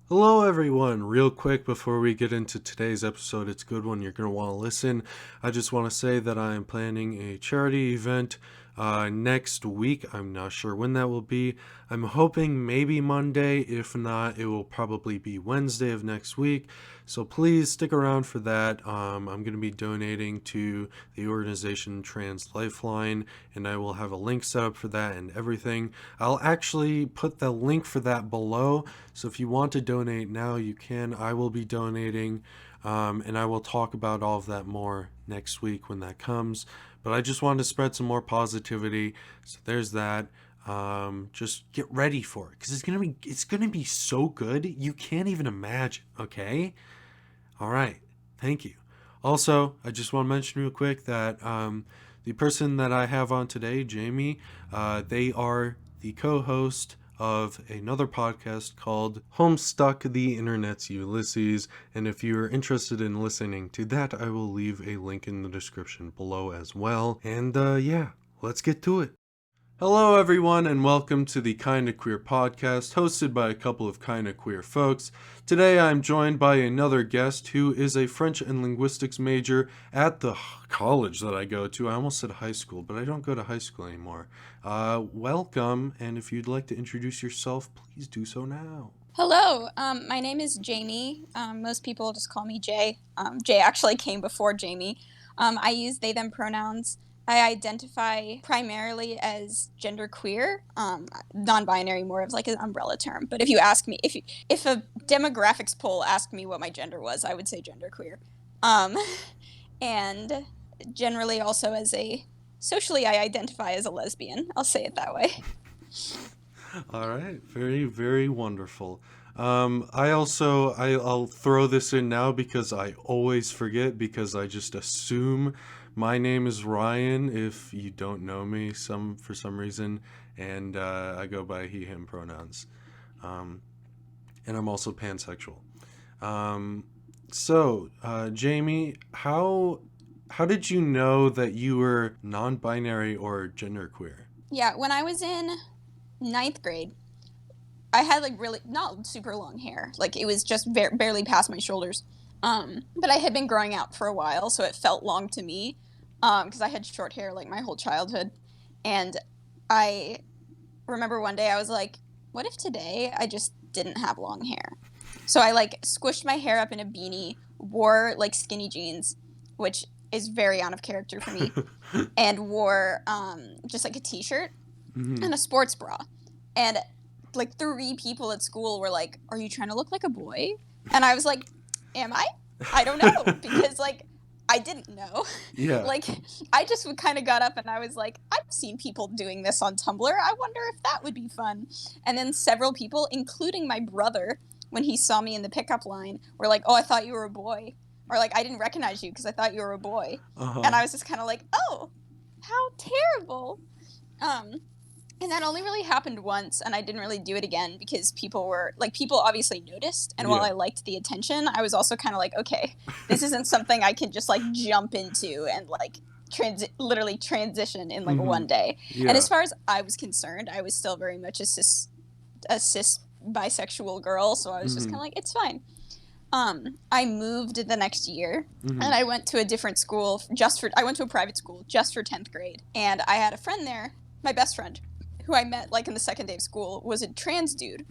Hello, everyone. Real quick before we get into today's episode, it's a good one. You're going to want to listen. I just want to say that I am planning a charity event next week. I'm not sure when that will be. I'm hoping maybe Monday. If not, it will probably be Wednesday of next week. So please stick around for that. I'm going to be donating to the organization Trans Lifeline, and I will have a link set up for that and everything. I'll actually put the link for that below. So if you want to donate now, you can. I will be donating, and I will talk about all of that more next week when that comes. But I just wanted to spread some more positivity. So there's that. Just get ready for it because it's gonna be so good you can't even imagine. Okay. All right. Thank you. Also, I just want to mention real quick that the person that I have on today, Jaime, they are the co-host of another podcast called Homestuck, the Internet's Ulysses. And if you're interested in listening to that, I will leave a link in the description below as well. And yeah, let's get to it. Hello, everyone, and welcome to the Kinda Queer podcast, hosted by a couple of kinda queer folks. Today, I'm joined by another guest who is a French and linguistics major at the college that I go to. I almost said high school, but I don't go to high school anymore. Welcome, and if you'd like to introduce yourself, please do so now. Hello, my name is Jaime. Most people just call me Jay. Jay actually came before Jaime. I use they, them pronouns. I identify primarily as genderqueer, non-binary, more of like an umbrella term. But if you ask me, if a demographics poll asked me what my gender was, I would say genderqueer. And generally also socially I identify as a lesbian. I'll say it that way. All right, very, very wonderful. I'll throw this in now because I always forget because I just assume my name is Ryan if you don't know me for some reason, and I go by he him pronouns, and I'm also pansexual. Jaime, how did you know that you were non-binary or genderqueer? Yeah, when I was in ninth grade, I had like really not super long hair. Like it was just barely past my shoulders. But I had been growing out for a while, so it felt long to me. Because I had short hair like my whole childhood. And I remember one day I was like, what if today I just didn't have long hair? So I like squished my hair up in a beanie, wore like skinny jeans, which is very out of character for me, and wore just like a t-shirt and a sports bra. And like 3 people at school were like, are you trying to look like a boy? And I was like, am I? I don't know. Because like, I didn't know. Yeah. Like, I just kind of got up and I was like, I've seen people doing this on Tumblr. I wonder if that would be fun. And then several people, including my brother, when he saw me in the pickup line, were like, oh, I thought you were a boy. Or like, I didn't recognize you because I thought you were a boy. Uh-huh. And I was just kind of like, oh, how terrible. And that only really happened once, and I didn't really do it again because people obviously noticed. And while I liked the attention, I was also kind of like, okay, this isn't something I can just like jump into and like literally transition in like one day. Yeah. And as far as I was concerned, I was still very much a cis bisexual girl, so I was just kind of like, it's fine. I moved the next year, and I went to a different school I went to a private school just for 10th grade, and I had a friend there, my best friend, who I met like in the second day of school, was a trans dude.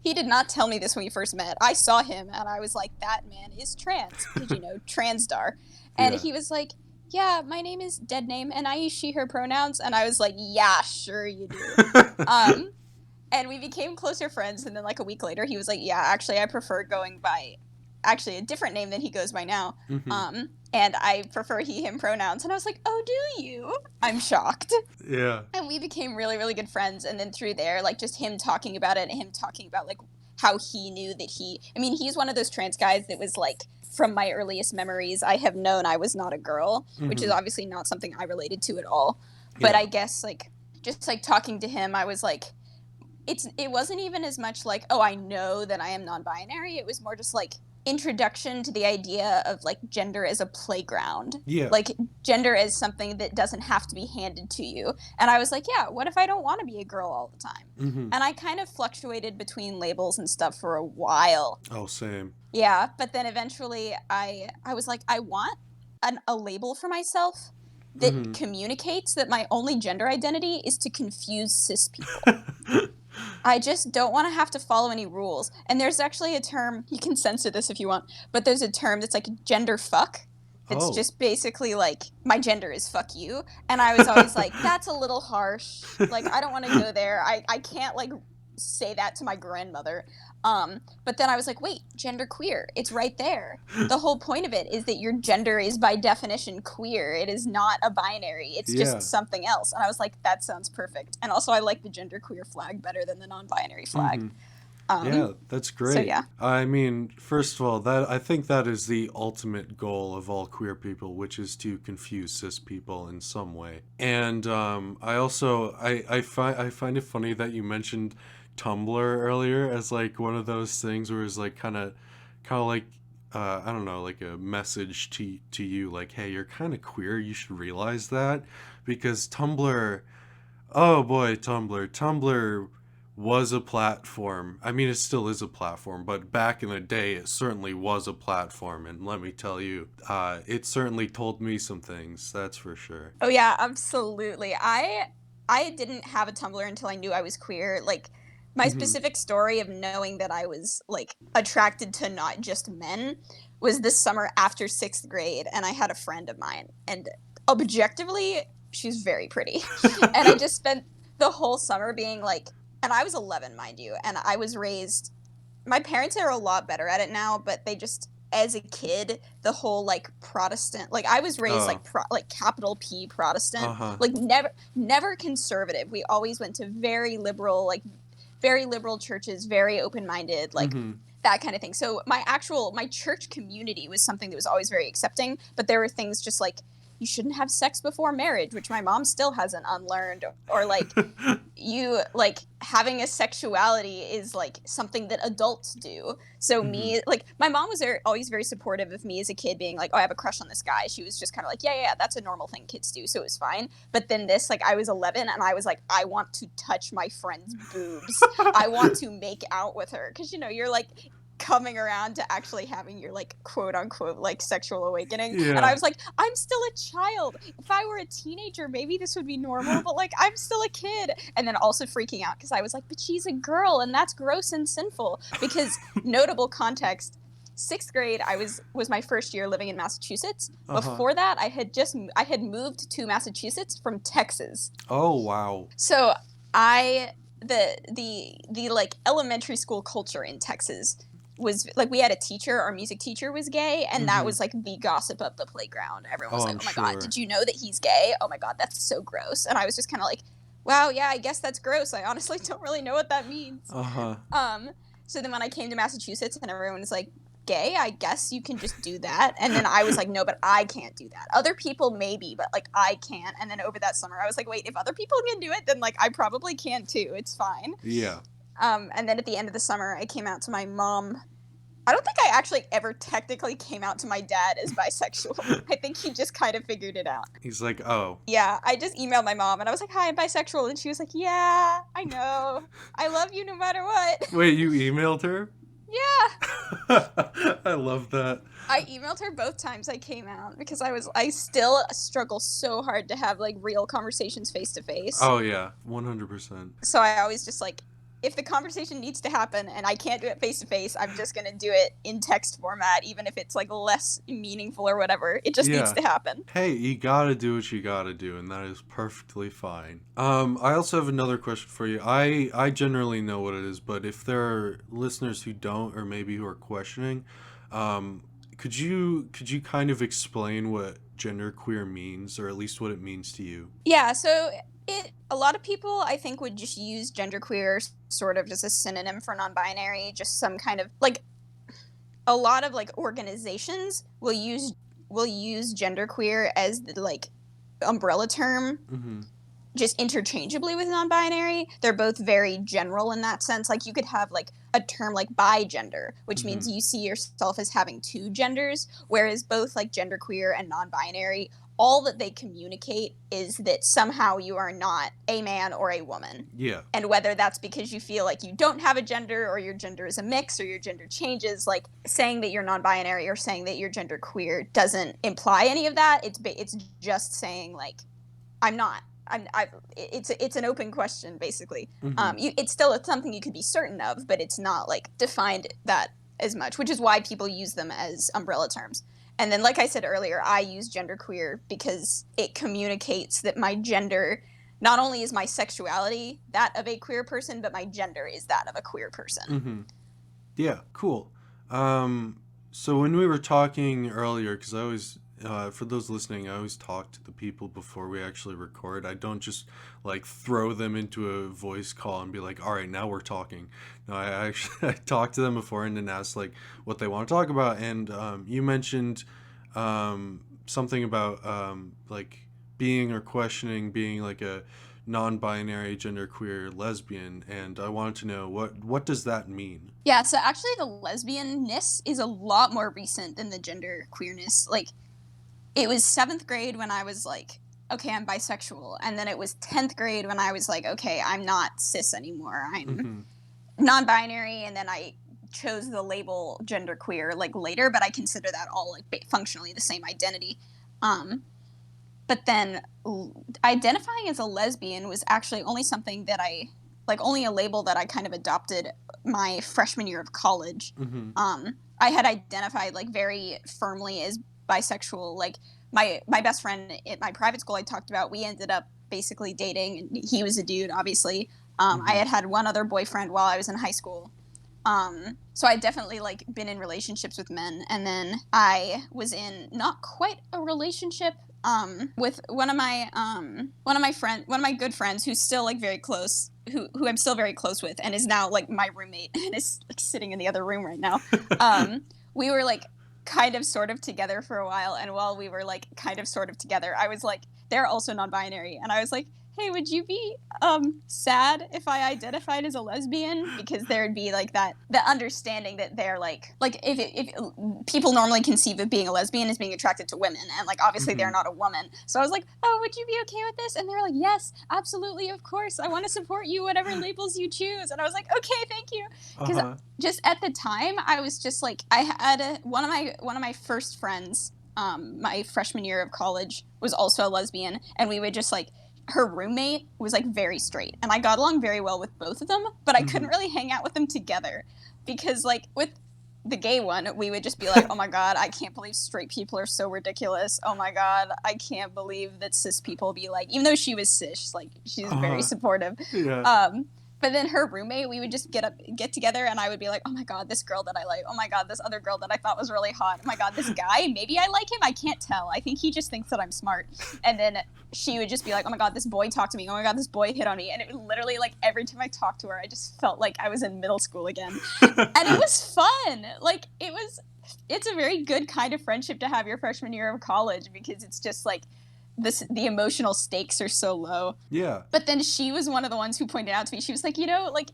He did not tell me this when we first met. I saw him and I was like, that man is trans, because transdar. And he was like, yeah, my name is dead name and I use she her pronouns. And I was like, yeah, sure you do. And we became closer friends, and then like a week later he was like, yeah, actually I prefer going by actually a different name than he goes by now. And I prefer he him pronouns. And I was like, oh, do you? I'm shocked. Yeah. And we became really, really good friends. And then through there, like just him talking about it and him talking about like how he knew that he's one of those trans guys that was like, from my earliest memories, I have known I was not a girl, which is obviously not something I related to at all. But I guess like just like talking to him, I was like, it wasn't even as much like, oh, I know that I am non-binary. It was more just like, introduction to the idea of like gender as a playground, Yeah. like gender as something that doesn't have to be handed to you. And I was like, yeah, what if I don't want to be a girl all the time? Mm-hmm. And I kind of fluctuated between labels and stuff for a while. Oh, same. Yeah, but then eventually I was like, I want a label for myself that Mm-hmm. communicates that my only gender identity is to confuse cis people. I just don't want to have to follow any rules. And there's actually a term, you can censor this if you want, but there's a term that's like gender fuck. That's Oh. just basically like, my gender is fuck you. And I was always like, that's a little harsh. Like, I don't want to go there. I can't like say that to my grandmother. But then I was like, wait, gender queer. It's right there. The whole point of it is that your gender is by definition queer. It is not a binary. It's just Yeah. something else. And I was like, that sounds perfect. And also I like the gender queer flag better than the non-binary flag. Mm-hmm. Yeah, that's So great. yeah. I mean, first of all, that I think that is the ultimate goal of all queer people, which is to confuse cis people in some way. And I also I find it funny that you mentioned Tumblr earlier as like one of those things where it's like kind of like I don't know, like a message to you, like, hey, you're kind of queer. You should realize that because Tumblr. Oh boy, Tumblr was a platform. I mean, it still is a platform, but back in the day, it certainly was a platform. And let me tell you, it certainly told me some things, that's for sure. Oh yeah, absolutely. I didn't have a Tumblr until I knew I was queer. Like my Hmm. specific story of knowing that I was like attracted to not just men was this summer after 6th grade, and I had a friend of mine, and objectively she's very pretty. And I just spent the whole summer being like, and I was 11, mind you, and I was raised, my parents are a lot better at it now, but they just, as a kid, the whole like Protestant, like I was raised Oh, like like capital P Protestant, uh-huh. like never conservative. We always went to very liberal, like very liberal churches, very open minded, like Hmm. that kind of thing. So my church community was something that was always very accepting, but there were things just like you shouldn't have sex before marriage, which my mom still hasn't unlearned, or like you like having a sexuality is like something that adults do. So Hmm. me, like my mom was always very supportive of me as a kid being like, oh, I have a crush on this guy. She was just kind of like, yeah, that's a normal thing kids do, so it was fine. But then this, like I was 11 and I was like, I want to touch my friend's boobs. I want to make out with her, because you're like coming around to actually having your like quote unquote like sexual awakening. And I Yeah. was like, I'm still a child. If I were a teenager, maybe this would be normal, but like I'm still a kid. And then also freaking out because I was like, but she's a girl and that's gross and sinful. Because notable context, 6th grade I was my first year living in Massachusetts. Uh-huh. Before that, I had moved to Massachusetts from Texas. Oh, wow. So I the like elementary school culture in Texas was like, we had a teacher, our music teacher was gay, and that Hmm. was like the gossip of the playground. Everyone Oh, was like, I'm oh my god, sure. did you know that he's gay? Oh my god, that's so gross. And I was just kind of like, wow, yeah, I guess that's gross. I honestly don't really know what that means. Uh-huh. um so then when I came to Massachusetts and everyone was like, gay, I guess you can just do that. And then I was like, no, but I can't do that. Other people maybe, but like I can't. And then over that summer I was like, wait, if other people can do it, then like I probably can too. It's fine. Yeah. And then at the end of the summer I came out to my mom. I don't think I actually ever technically came out to my dad as bisexual. I think he just kind of figured it out. He's like, oh. Yeah, I just emailed my mom and I was like, hi, I'm bisexual. And she was like, yeah, I know. I love you no matter what. Wait, you emailed her? Yeah. I love that. I emailed her both times I came out because I still struggle so hard to have like real conversations face to face. Oh, yeah. 100%. So I always just like, if the conversation needs to happen and I can't do it face to face, I'm just going to do it in text format, even if it's like less meaningful or whatever. It just needs Yeah. to happen. Hey, you gotta do what you gotta do, and that is perfectly fine. I also have another question for you. I generally know what it is, but if there are listeners who don't, or maybe who are questioning, could you kind of explain what genderqueer means, or at least what it means to you? Yeah, so a lot of people I think would just use genderqueer sort of as a synonym for non-binary, just some kind of like, a lot of like organizations will use genderqueer as the like umbrella term Mm-hmm. just interchangeably with non-binary. They're both very general in that sense. Like you could have like a term like bigender, which Mm-hmm. means you see yourself as having two genders, whereas both like genderqueer and non-binary, all that they communicate is that somehow you are not a man or a woman. Yeah. And whether that's because you feel like you don't have a gender, or your gender is a mix, or your gender changes, like saying that you're non-binary or saying that you're genderqueer doesn't imply any of that. It's just saying like I'm not. It's an open question basically. Mm-hmm. It's still something you could be certain of, but it's not like defined that as much, which is why people use them as umbrella terms. And then, like I said earlier, I use genderqueer because it communicates that my gender not only is my sexuality that of a queer person, but my gender is that of a queer person. Mm-hmm. Yeah, cool. So when we were talking earlier, because I always, for those listening, I always talk to the people before we actually record. I don't just like throw them into a voice call and be like, "All right, now we're talking." No, I actually I talk to them before and then ask like what they want to talk about. And you mentioned something about like being or questioning being like a non-binary, genderqueer, lesbian, and I wanted to know what does that mean? Yeah, so actually the lesbian-ness is a lot more recent than the genderqueerness. Like, it was 7th grade when I was like, okay, I'm bisexual. And then it was 10th grade when I was like, okay, I'm not cis anymore. I'm Mm-hmm. non-binary. And then I chose the label genderqueer like later, but I consider that all like functionally the same identity. But then identifying as a lesbian was actually only something that only a label that I kind of adopted my freshman year of college. Mm-hmm. I had identified like very firmly as bisexual. Like my best friend at my private school I talked about, we ended up basically dating, and he was a dude, obviously. I Mm-hmm. had one other boyfriend while I was in high school. So I definitely like been in relationships with men, and then I was in not quite a relationship with one of my good friends who's still like very close, who I'm still very close with, and is now like my roommate and is like sitting in the other room right now. We were like kind of sort of together for a while, and while we were like kind of sort of together, I was like, they're also non-binary, and I was like, hey, would you be sad if I identified as a lesbian? Because there'd be like the understanding that they're like if people normally conceive of being a lesbian as being attracted to women, and like obviously Mm-hmm. they're not a woman. So I was like, oh, would you be okay with this? And they were like, yes, absolutely, of course, I want to support you, whatever labels you choose. And I was like, okay, thank you. Because Uh-huh. just at the time, I was just like, I had one of my first friends, my freshman year of college, was also a lesbian, and we would just like, her roommate was like very straight, and I got along very well with both of them, but I couldn't Mm-hmm. really hang out with them together because like with the gay one, we would just be like, oh my god, I can't believe straight people are so ridiculous. Oh my god, I can't believe that cis people be like, even though she was cis, like she's very Uh-huh. supportive. Yeah. um but then her roommate, we would just get together, and I would be like, oh my god, this girl that I like, oh my god, this other girl that I thought was really hot, oh my god, this guy, maybe I like him, I can't tell, I think he just thinks that I'm smart. And then she would just be like, oh my god, this boy talked to me, oh my god, this boy hit on me. And it was literally like every time I talked to her, I just felt like I was in middle school again. And it was fun. Like it's a very good kind of friendship to have your freshman year of college, because it's just like the emotional stakes are so low. Yeah. But then she was one of the ones who pointed out to me, she was like, like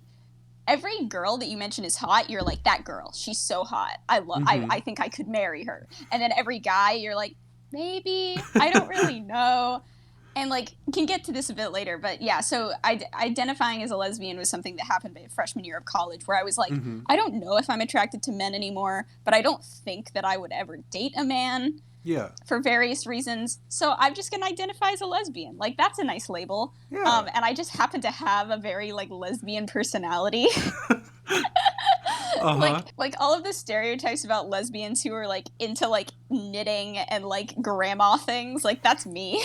every girl that you mention is hot, you're like, that girl, she's so hot, Mm-hmm. I think I could marry her. And then every guy, you're like, maybe, I don't really know. And like, can get to this a bit later, but yeah, so identifying as a lesbian was something that happened my freshman year of college, where I was like, Mm-hmm. I don't know if I'm attracted to men anymore, but I don't think that I would ever date a man Yeah. for various reasons, so I'm just gonna identify as a lesbian. Like, that's a nice label. Yeah. And I just happen to have a very like lesbian personality. Uh-huh. Like all of the stereotypes about lesbians who are like into like knitting and like grandma things, like that's me.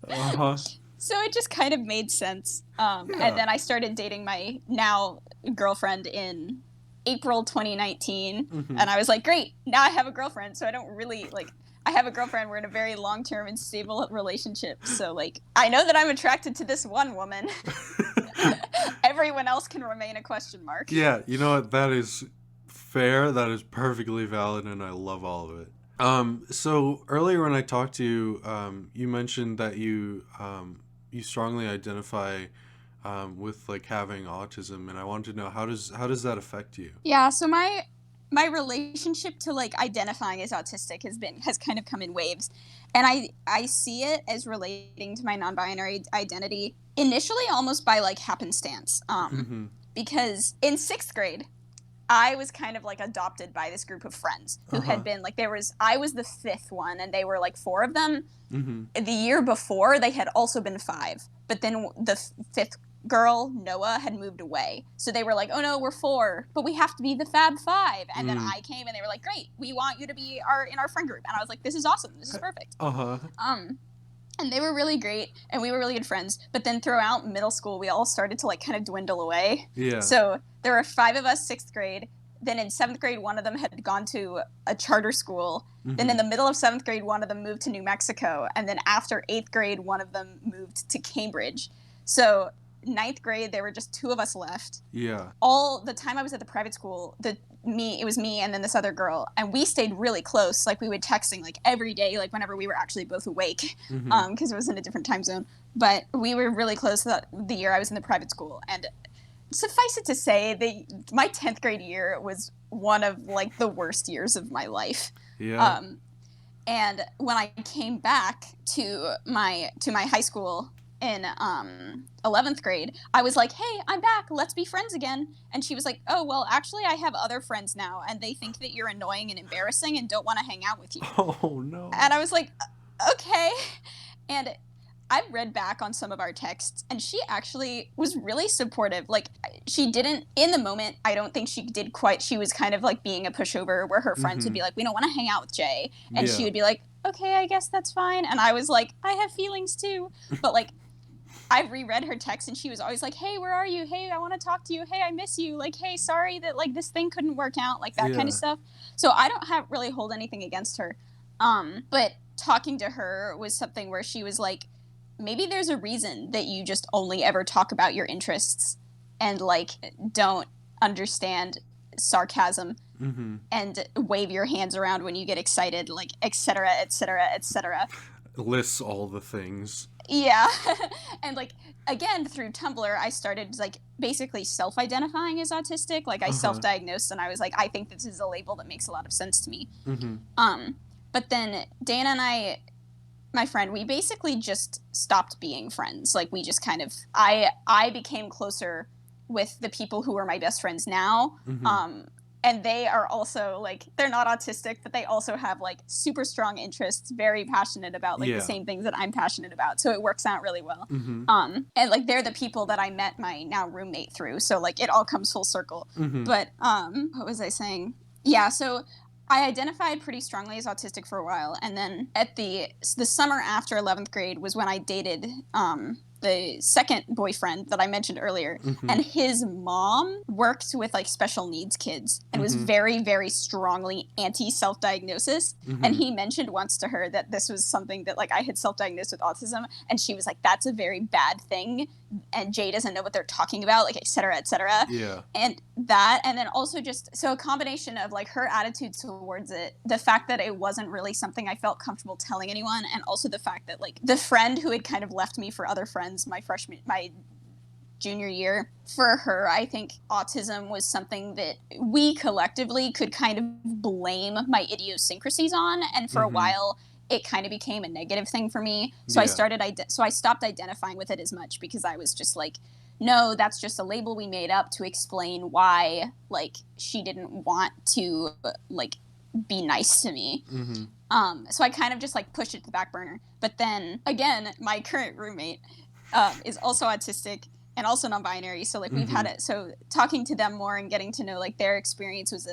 Uh-huh. So it just kind of made sense. And Yeah. then I started dating my now girlfriend in April 2019, Mm-hmm. and I was like, great, now I have a girlfriend. So I don't really like, I have a girlfriend. We're in a very long-term and stable relationship. So like, I know that I'm attracted to this one woman. Everyone else can remain a question mark. Yeah, you know what? That is fair. That is perfectly valid, and I love all of it. So earlier when I talked to you, you mentioned that you strongly identify with like having autism, and I wanted to know how does that affect you? Yeah, so my relationship to like identifying as autistic has kind of come in waves. And I see it as relating to my non-binary identity initially almost by like happenstance. Mm-hmm. Because in 6th grade, I was kind of like adopted by this group of friends who had Uh-huh. been like I was the 5th one and they were like 4 of them. Mm-hmm. The year before they had also been 5, but then the 5th girl, Noah, had moved away. So they were like, "Oh no, we're 4, but we have to be the Fab 5." And then Mm. I came and they were like, "Great, we want you to be in our friend group." And I was like, "This is awesome. This is perfect." Uh-huh. Um and they were really great and we were really good friends, but then throughout middle school we all started to like kind of dwindle away. Yeah. So there were 5 of us 6th grade. Then in 7th grade one of them had gone to a charter school. Then Mm-hmm. in the middle of 7th grade one of them moved to New Mexico, and then after 8th grade one of them moved to Cambridge. So ninth grade there were just 2 of us left. Yeah. All the time I was at the private school, it was me and then this other girl, and we stayed really close. Like we would texting like every day, like whenever we were actually both awake, Mm-hmm. because it was in a different time zone. But we were really close the year I was in the private school, and suffice it to say, my 10th grade year was one of like the worst years of my life. Yeah. Um, and when I came back to my high school in 11th grade, I was like, "Hey, I'm back. Let's be friends again." And she was like, "Oh, well, actually I have other friends now and they think that you're annoying and embarrassing and don't want to hang out with you." Oh no. And I was like, "Okay." And I read back on some of our texts and she actually was really supportive. Like she didn't in the moment, I don't think she did quite, she was kind of like being a pushover where her friends would Mm-hmm. be like, "We don't want to hang out with Jay." And she Yeah. would be like, "Okay, I guess that's fine." And I was like, "I have feelings too." But like I reread her text and she was always like, "Hey, where are you? Hey, I want to talk to you. Hey, I miss you. Like, hey, sorry that like this thing couldn't work out," like that kind of Yeah. stuff. So I don't have really hold anything against her. But talking to her was something where she was like, "Maybe there's a reason that you just only ever talk about your interests and like don't understand sarcasm Mm-hmm. and wave your hands around when you get excited, like etc., etc., etc." Lists all the things. Yeah. And like again through Tumblr I started like basically self-identifying as autistic. Like I Uh-huh. self-diagnosed and I was like, I think this is a label that makes a lot of sense to me. Mm-hmm. Um but then Dana and I, my friend, we basically just stopped being friends. Like we just kind of I became closer with the people who are my best friends now. Mm-hmm. And they are also like they're not autistic, but they also have like super strong interests, very passionate about like the Yeah. same things that I'm passionate about. So it works out really well. Mm-hmm. And like they're the people that I met my now roommate through. So like it all comes full circle. Mm-hmm. But what was I saying? Yeah, so I identified pretty strongly as autistic for a while, and then at the summer after 11th grade was when I dated the second boyfriend that I mentioned earlier, Mm-hmm. and his mom worked with like special needs kids and was Mm-hmm. very very strongly anti self-diagnosis. And Mm-hmm. he mentioned once to her that this was something that like I had self-diagnosed with autism, and she was like, "That's a very bad thing, and Jay doesn't know what they're talking about," like etc etc. Yeah. And that, and then also just so a combination of like her attitude towards it, the fact that it wasn't really something I felt comfortable telling anyone, and also the fact that like the friend who had kind of left me for other friends my junior year, for her I think autism was something that we collectively could kind of blame my idiosyncrasies on, and for a Mm-hmm. while it kind of became a negative thing for me. So Yeah. I stopped identifying with it as much because I was just like, no, that's just a label we made up to explain why like she didn't want to like be nice to me. Mm-hmm. So I kind of just like pushed it to the back burner. But then again, my current roommate is also autistic and also non-binary. So like we've Mm-hmm. had it. So talking to them more and getting to know like their experiences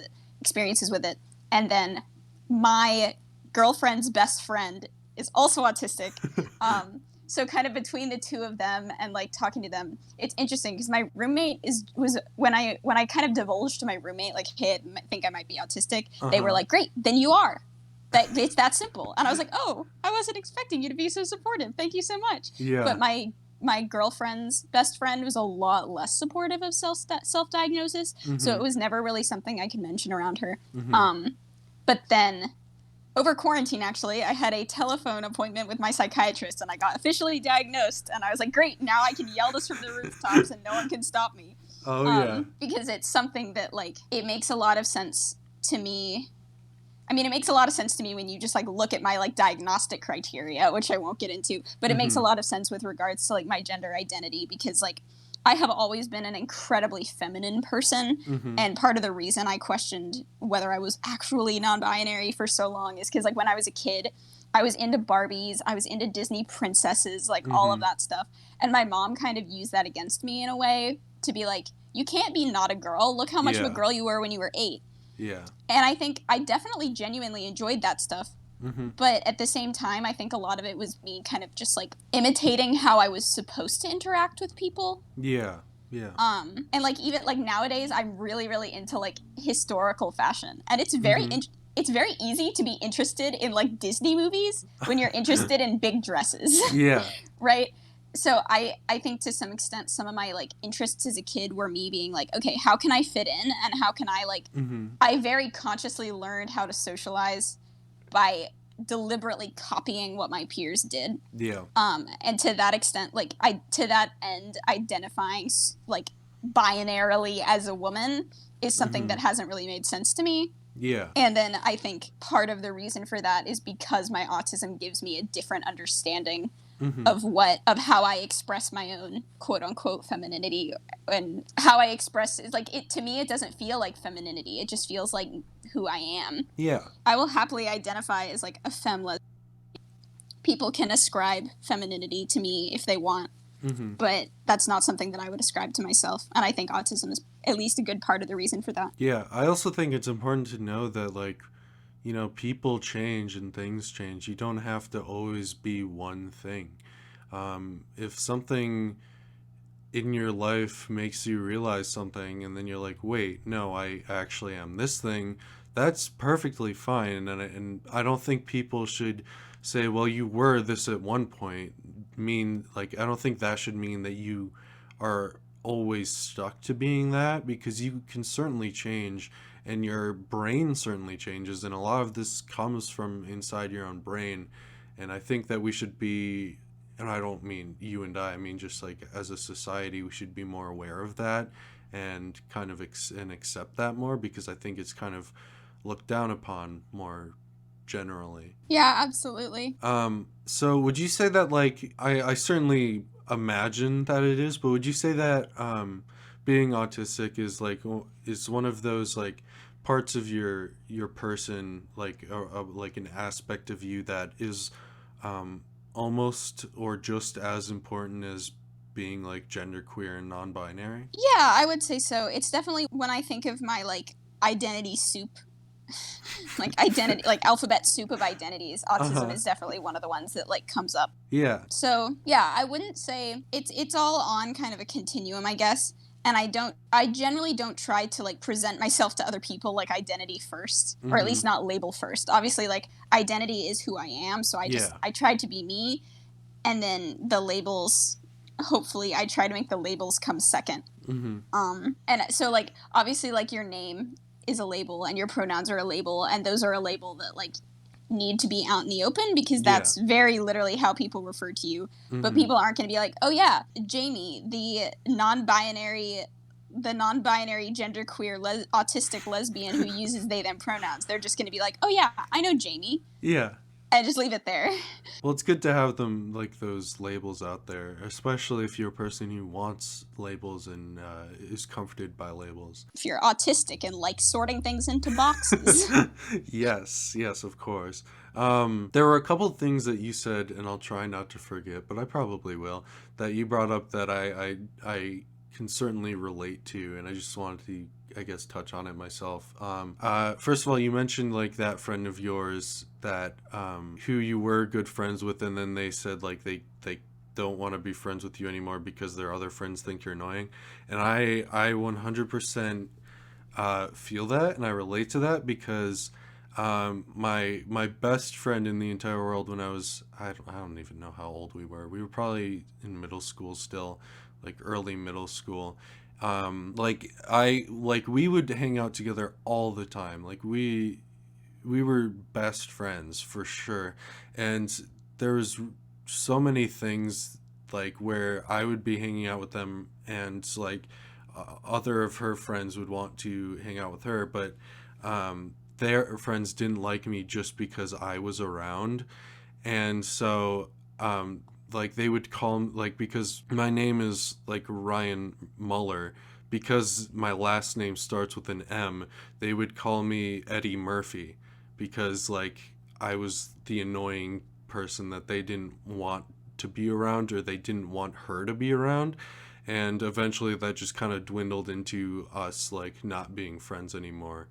with it, and then my girlfriend's best friend is also autistic. So kind of between the two of them and like talking to them, it's interesting because my roommate was when I kind of divulged to my roommate like, "Hey, I think I might be autistic," they were Uh-huh. like, "Great, then you are." That it's that simple. And I was like, "Oh, I wasn't expecting you to be so supportive. Thank you so much." Yeah. But my girlfriend's best friend was a lot less supportive of self diagnosis, so Mm-hmm. it was never really something I could mention around her. Mm-hmm. But then over quarantine, actually, I had a telephone appointment with my psychiatrist, and I got officially diagnosed. And I was like, great, now I can yell this from the rooftops, and no one can stop me. Oh yeah. Because it's something that, like, it makes a lot of sense to me. I mean, it makes a lot of sense to me when you just like look at my like diagnostic criteria, which I won't get into, but it makes a Mm-hmm. lot of sense with regards to like my gender identity, because like I have always been an incredibly feminine person, Mm-hmm. and part of the reason I questioned whether I was actually non-binary for so long is because like when I was a kid, I was into Barbies, I was into Disney princesses, like all of Mm-hmm. that stuff, and my mom kind of used that against me in a way to be like, you can't be not a girl. Look how much of a Yeah. girl you were when you were 8. Yeah. And I think I definitely genuinely enjoyed that stuff. Mm-hmm. But at the same time, I think a lot of it was me kind of just like imitating how I was supposed to interact with people. Yeah. Yeah. And like even like nowadays, I'm really, really into like historical fashion, and Mm-hmm. it's very easy to be interested in like Disney movies when you're interested in big dresses, Yeah. right? So I think to some extent some of my like interests as a kid were me being like, okay, how can I fit in, and how can I like, Mm-hmm. I very consciously learned how to socialize by deliberately copying what my peers did. Yeah. And to that extent, like I to that end, identifying like binarily as a woman is something Mm-hmm. that hasn't really made sense to me. Yeah. And then I think part of the reason for that is because my autism gives me a different understanding Mm-hmm. of how I express my own quote unquote femininity, and how I express it. Like, it to me, it doesn't feel like femininity. It just feels like who I am. Yeah. I will happily identify as like a femme. People can ascribe femininity to me if they want, Mm-hmm. but that's not something that I would ascribe to myself. And I think autism is at least a good part of the reason for that. Yeah. I also think it's important to know that, like, you know, people change and things change. You don't have to always be one thing. If something in your life makes you realize something and then you're like, wait, no, I actually am this thing, that's perfectly fine. And I don't think people should say, well, you were this at one point. Mean, like, I don't think that should mean that you are always stuck to being that, because you can certainly change, and your brain certainly changes, and a lot of this comes from inside your own brain. And I think that we should be, and I don't mean you and I mean just like as a society, we should be more aware of that and kind of and accept that more, because I think it's kind of looked down upon more generally. Yeah, absolutely. So would you say that, like, I certainly imagine that it is, but would you say that being autistic is like is one of those like parts of your person, like like an aspect of you that is um, almost or just as important as being like genderqueer and non-binary? Yeah, I would say so. It's definitely when I think of my like identity soup, like identity, like alphabet soup of identities, autism Uh-huh. is definitely one of the ones that like comes up. Yeah. So yeah, I wouldn't say it's all on kind of a continuum, I guess. And I generally don't try to like present myself to other people like identity first, or at Mm-hmm. least not label first. Obviously, like identity is who I am, so Yeah. I try to be me, and then the labels, hopefully I try to make the labels come second. Mm-hmm. And so like obviously like your name is a label and your pronouns are a label, and those are a label that like need to be out in the open, because Yeah. that's very literally how people refer to you. But Mm-hmm. people aren't going to be like, oh yeah, Jamie, the non-binary genderqueer autistic lesbian who uses they them pronouns. They're just going to be like, oh yeah, I know Jamie, Yeah. and just leave it there. Well, it's good to have them, like, those labels out there, especially if you're a person who wants labels and is comforted by labels. If you're autistic and like sorting things into boxes. Yes, yes, of course. There were a couple things that you said, and I'll try not to forget, but I probably will, that you brought up that I can certainly relate to, and I just wanted to, I guess, touch on it myself. First of all, you mentioned like that friend of yours that who you were good friends with, and then they said like they don't want to be friends with you anymore because their other friends think you're annoying, and I 100% feel that, and I relate to that, because my best friend in the entire world when I don't even know how old we were. We were probably in middle school still, like early middle school. Like we would hang out together all the time. Like we were best friends for sure. And there was so many things like where I would be hanging out with them, and like other of her friends would want to hang out with her, but their friends didn't like me just because I was around. And so like they would call like, because my name is like Ryan Muller, because my last name starts with an M, they would call me Eddie Murphy, because like I was the annoying person that they didn't want to be around, or they didn't want her to be around. And eventually that just kind of dwindled into us like not being friends anymore.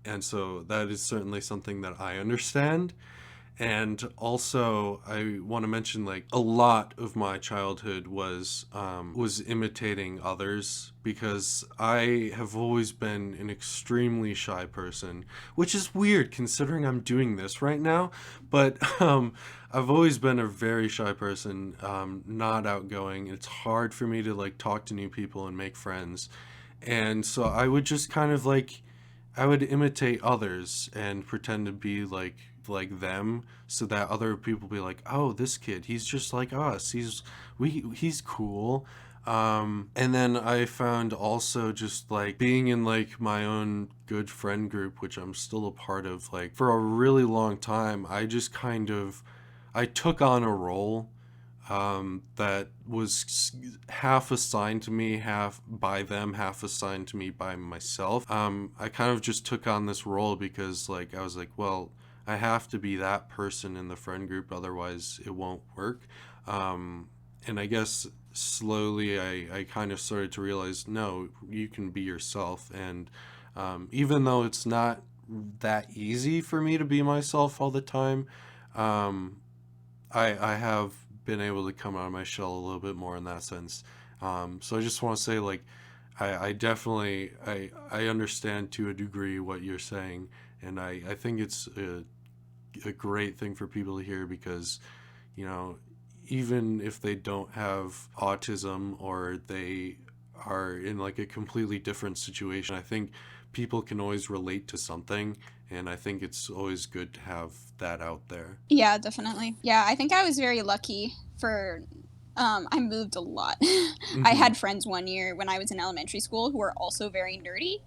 And so that is certainly something that I understand. And also I want to mention, like, a lot of my childhood was imitating others, because I have always been an extremely shy person, which is weird considering I'm doing this right now. But I've always been a very shy person, not outgoing. It's hard for me to like talk to new people and make friends. And so I would just kind of like, I would imitate others and pretend to be like them, so that other people be like, "Oh, this kid, he's just like us. He's cool." And then I found also just like being in like my own good friend group, which I'm still a part of, like for a really long time, I just kind of I took on a role that was half assigned to me, half by them, half assigned to me by myself. I kind of just took on this role because, like, I was like, well, I have to be that person in the friend group, otherwise it won't work. And I guess slowly I kind of started to realize, no, you can be yourself. And even though it's not that easy for me to be myself all the time, um, I have been able to come out of my shell a little bit more in that sense. So I just want to say, like, I definitely I understand to a degree what you're saying, and I think it's a great thing for people to hear, because you know, even if they don't have autism, or they are in like a completely different situation, I think people can always relate to something, and I think it's always good to have that out there. Yeah, definitely. Yeah, I think I was very lucky for I moved a lot. I Mm-hmm. had friends one year when I was in elementary school who were also very nerdy.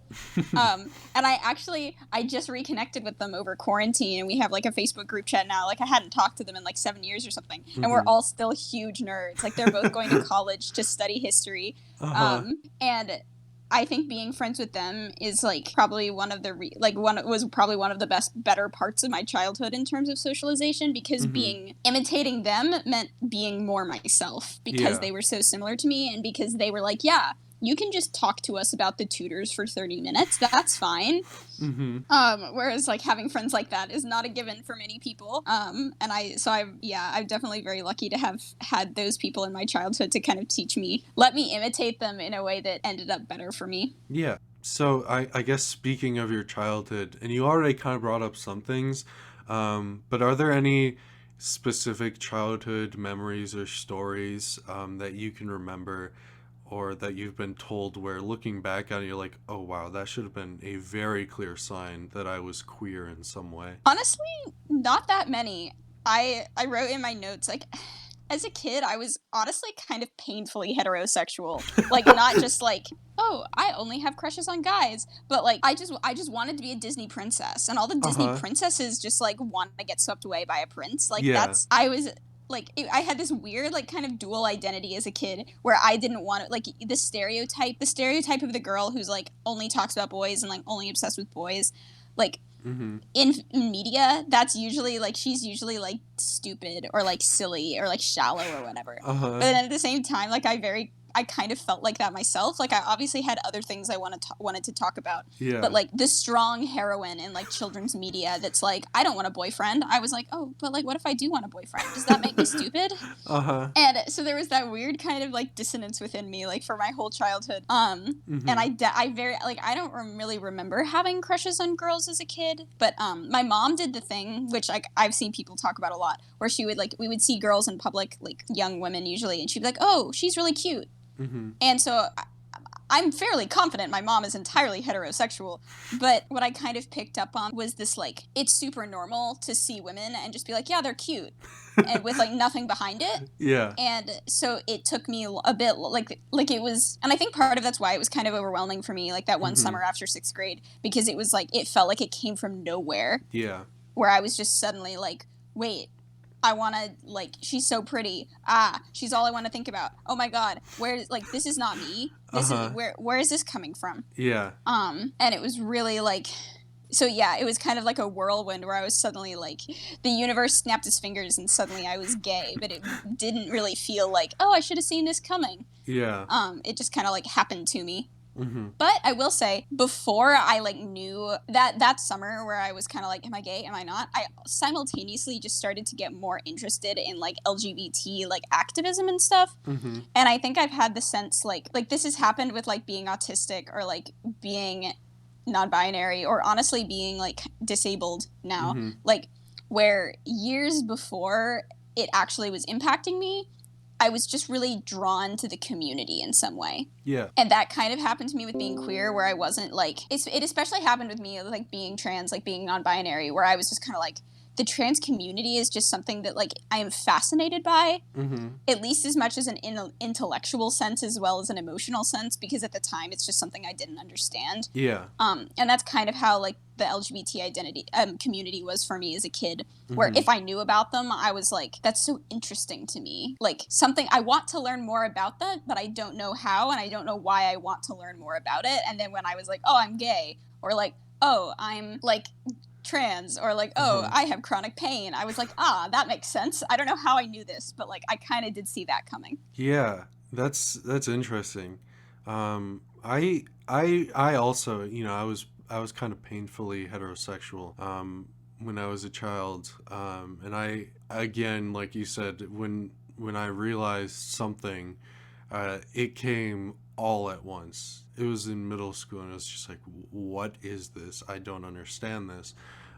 And I just reconnected with them over quarantine, and we have like a Facebook group chat now. Like I hadn't talked to them in like 7 years or something, and we're Mm-hmm. all still huge nerds. Like they're both going to college to study history, Uh-huh. and I think being friends with them is like probably one of the like one was probably one of the better parts of my childhood in terms of socialization, because Mm-hmm. being imitating them meant being more myself, because Yeah. they were so similar to me, and because they were like, yeah, you can just talk to us about the tutors for 30 minutes. That's fine. Mm-hmm. Whereas like having friends like that is not a given for many people. And I'm definitely very lucky to have had those people in my childhood to kind of teach me, let me imitate them in a way that ended up better for me. Yeah. So I guess speaking of your childhood, and you already kind of brought up some things, but are there any specific childhood memories or stories that you can remember, or that you've been told, where looking back on it, you're like, oh wow, that should have been a very clear sign that I was queer in some way? Honestly, not that many. I wrote in my notes like as a kid I was honestly kind of painfully heterosexual. Like not just like, oh, I only have crushes on guys, but like I just wanted to be a Disney princess, and all the Disney Uh-huh. princesses just like want to get swept away by a prince. Like Yeah. that's I was like I had this weird like kind of dual identity as a kid, where I didn't want to like the stereotype of the girl who's like only talks about boys and like only obsessed with boys, like Mm-hmm. in media, that's usually like she's usually like stupid or like silly or like shallow or whatever. Uh-huh. But then at the same time, like I kind of felt like that myself. Like I obviously had other things I wanted to talk about, but Yeah. like the strong heroine in like children's media that's like, I don't want a boyfriend. I was like, oh, but like what if I do want a boyfriend? Does that make me stupid? Uh-huh. And so there was that weird kind of like dissonance within me, like for my whole childhood. And Mm-hmm. I very like I don't really remember having crushes on girls as a kid, but my mom did the thing which like I've seen people talk about a lot, where she would like we would see girls in public, like young women usually, and she'd be like, oh, she's really cute. Mm-hmm. And so I'm fairly confident my mom is entirely heterosexual, but what I kind of picked up on was this, like, it's super normal to see women and just be like, yeah, they're cute, and with, like, nothing behind it. Yeah. And so it took me a bit, like it was, and I think part of that's why it was kind of overwhelming for me, like that one Hmm. summer after 6th grade, because it was like, it felt like it came from nowhere, Yeah. where I was just suddenly like, wait, I want to, like, she's so pretty. She's all I want to think about. Oh my God, like, this is not me. This is, Uh-huh. where is this coming from? Yeah. And it was really like, so yeah, it was kind of like a whirlwind where I was suddenly like, the universe snapped its fingers and suddenly I was gay, but it didn't really feel like, oh, I should have seen this coming. Yeah. It just kind of like happened to me. Hmm. But I will say, before I like knew that summer where I was kind of like, am I gay? Am I not? I simultaneously just started to get more interested in like LGBT like activism and stuff. Hmm. And I think I've had the sense like this has happened with like being autistic or like being non-binary or honestly being like disabled now. Hmm. Like where years before it actually was impacting me, I was just really drawn to the community in some way. Yeah. And that kind of happened to me with being queer, where I wasn't like, it especially happened with me, like being trans, like being non binary, where I was just kind of like, the trans community is just something that like I am fascinated by, Hmm. at least as much as an intellectual sense as well as an emotional sense, because at the time it's just something I didn't understand. Yeah. And that's kind of how like the LGBT identity community was for me as a kid, where Hmm. if I knew about them, I was like, that's so interesting to me. Like something I want to learn more about that, but I don't know how, and I don't know why I want to learn more about it. And then when I was like, oh, I'm gay, or like, oh, I'm like trans, or like, oh, Uh-huh. I have chronic pain, I was like, that makes sense. I don't know how I knew this, but like I kind of did see that coming. Yeah. That's interesting. I also, I was kind of painfully heterosexual when I was a child. And I, again, like you said, when I realized something, it came all at once. It was in middle school, and it was just like, what is this? I don't understand this.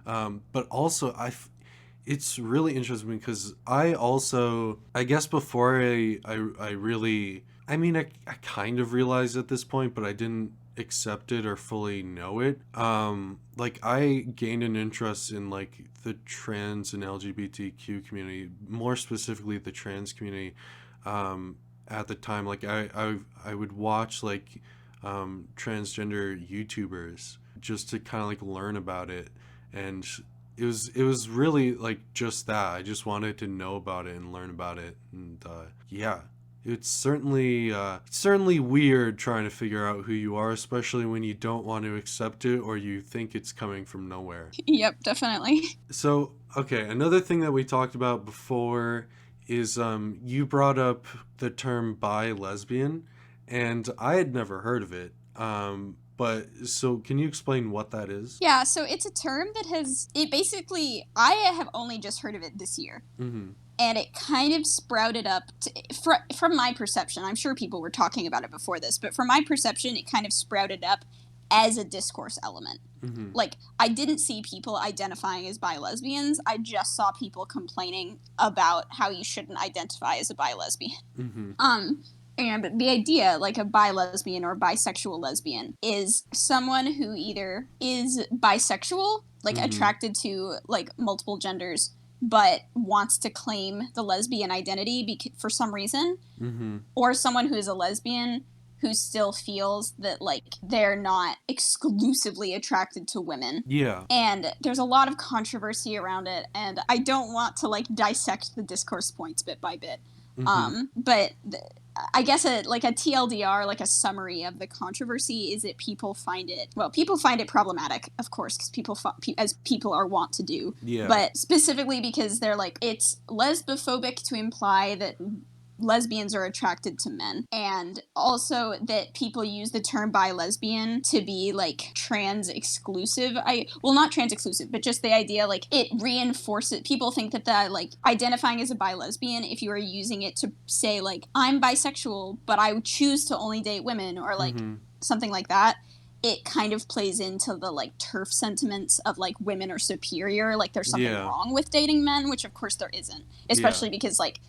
But also, it's really interesting because I also, I guess before I really, I mean, I kind of realized at this point, but I didn't accept it or fully know it. Like I gained an interest in like the trans and LGBTQ community, more specifically the trans community. At the time, like I would watch like transgender YouTubers just to kind of like learn about it, and it was really like just that. I just wanted to know about it and learn about it, and yeah, it's certainly weird trying to figure out who you are, especially when you don't want to accept it or you think it's coming from nowhere. Yep, definitely. So, okay, another thing that we talked about before is you brought up the term bi lesbian, and I had never heard of it. But so can you explain what that is? Yeah, so it's a term that it basically, I have only just heard of it this year. Mm-hmm. And it kind of sprouted up from my perception. I'm sure people were talking about it before this, but from my perception, it kind of sprouted up as a discourse element. Mm-hmm. Like, I didn't see people identifying as bi lesbians. I just saw people complaining about how you shouldn't identify as a bi lesbian. Mm-hmm. And the idea, like a bi lesbian or bisexual lesbian, is someone who either is bisexual, like Mm-hmm. attracted to like multiple genders, but wants to claim the lesbian identity for some reason, Mm-hmm. or someone who is a lesbian who still feels that like they're not exclusively attracted to women. Yeah. And there's a lot of controversy around it, and I don't want to like dissect the discourse points bit by bit. Mm-hmm. But I guess like a TLDR, like a summary of the controversy, is that people find it problematic, of course, because as people are wont to do. Yeah. But specifically because they're like, it's lesbophobic to imply that lesbians are attracted to men, and also that people use the term bi-lesbian to be like trans exclusive. Not trans exclusive, but just the idea like it reinforces, people think that like identifying as a bi-lesbian, if you are using it to say like I'm bisexual but I choose to only date women, or like Mm-hmm. something like that, it kind of plays into the like turf sentiments of like women are superior, like there's something Yeah. wrong with dating men, which of course there isn't, especially because like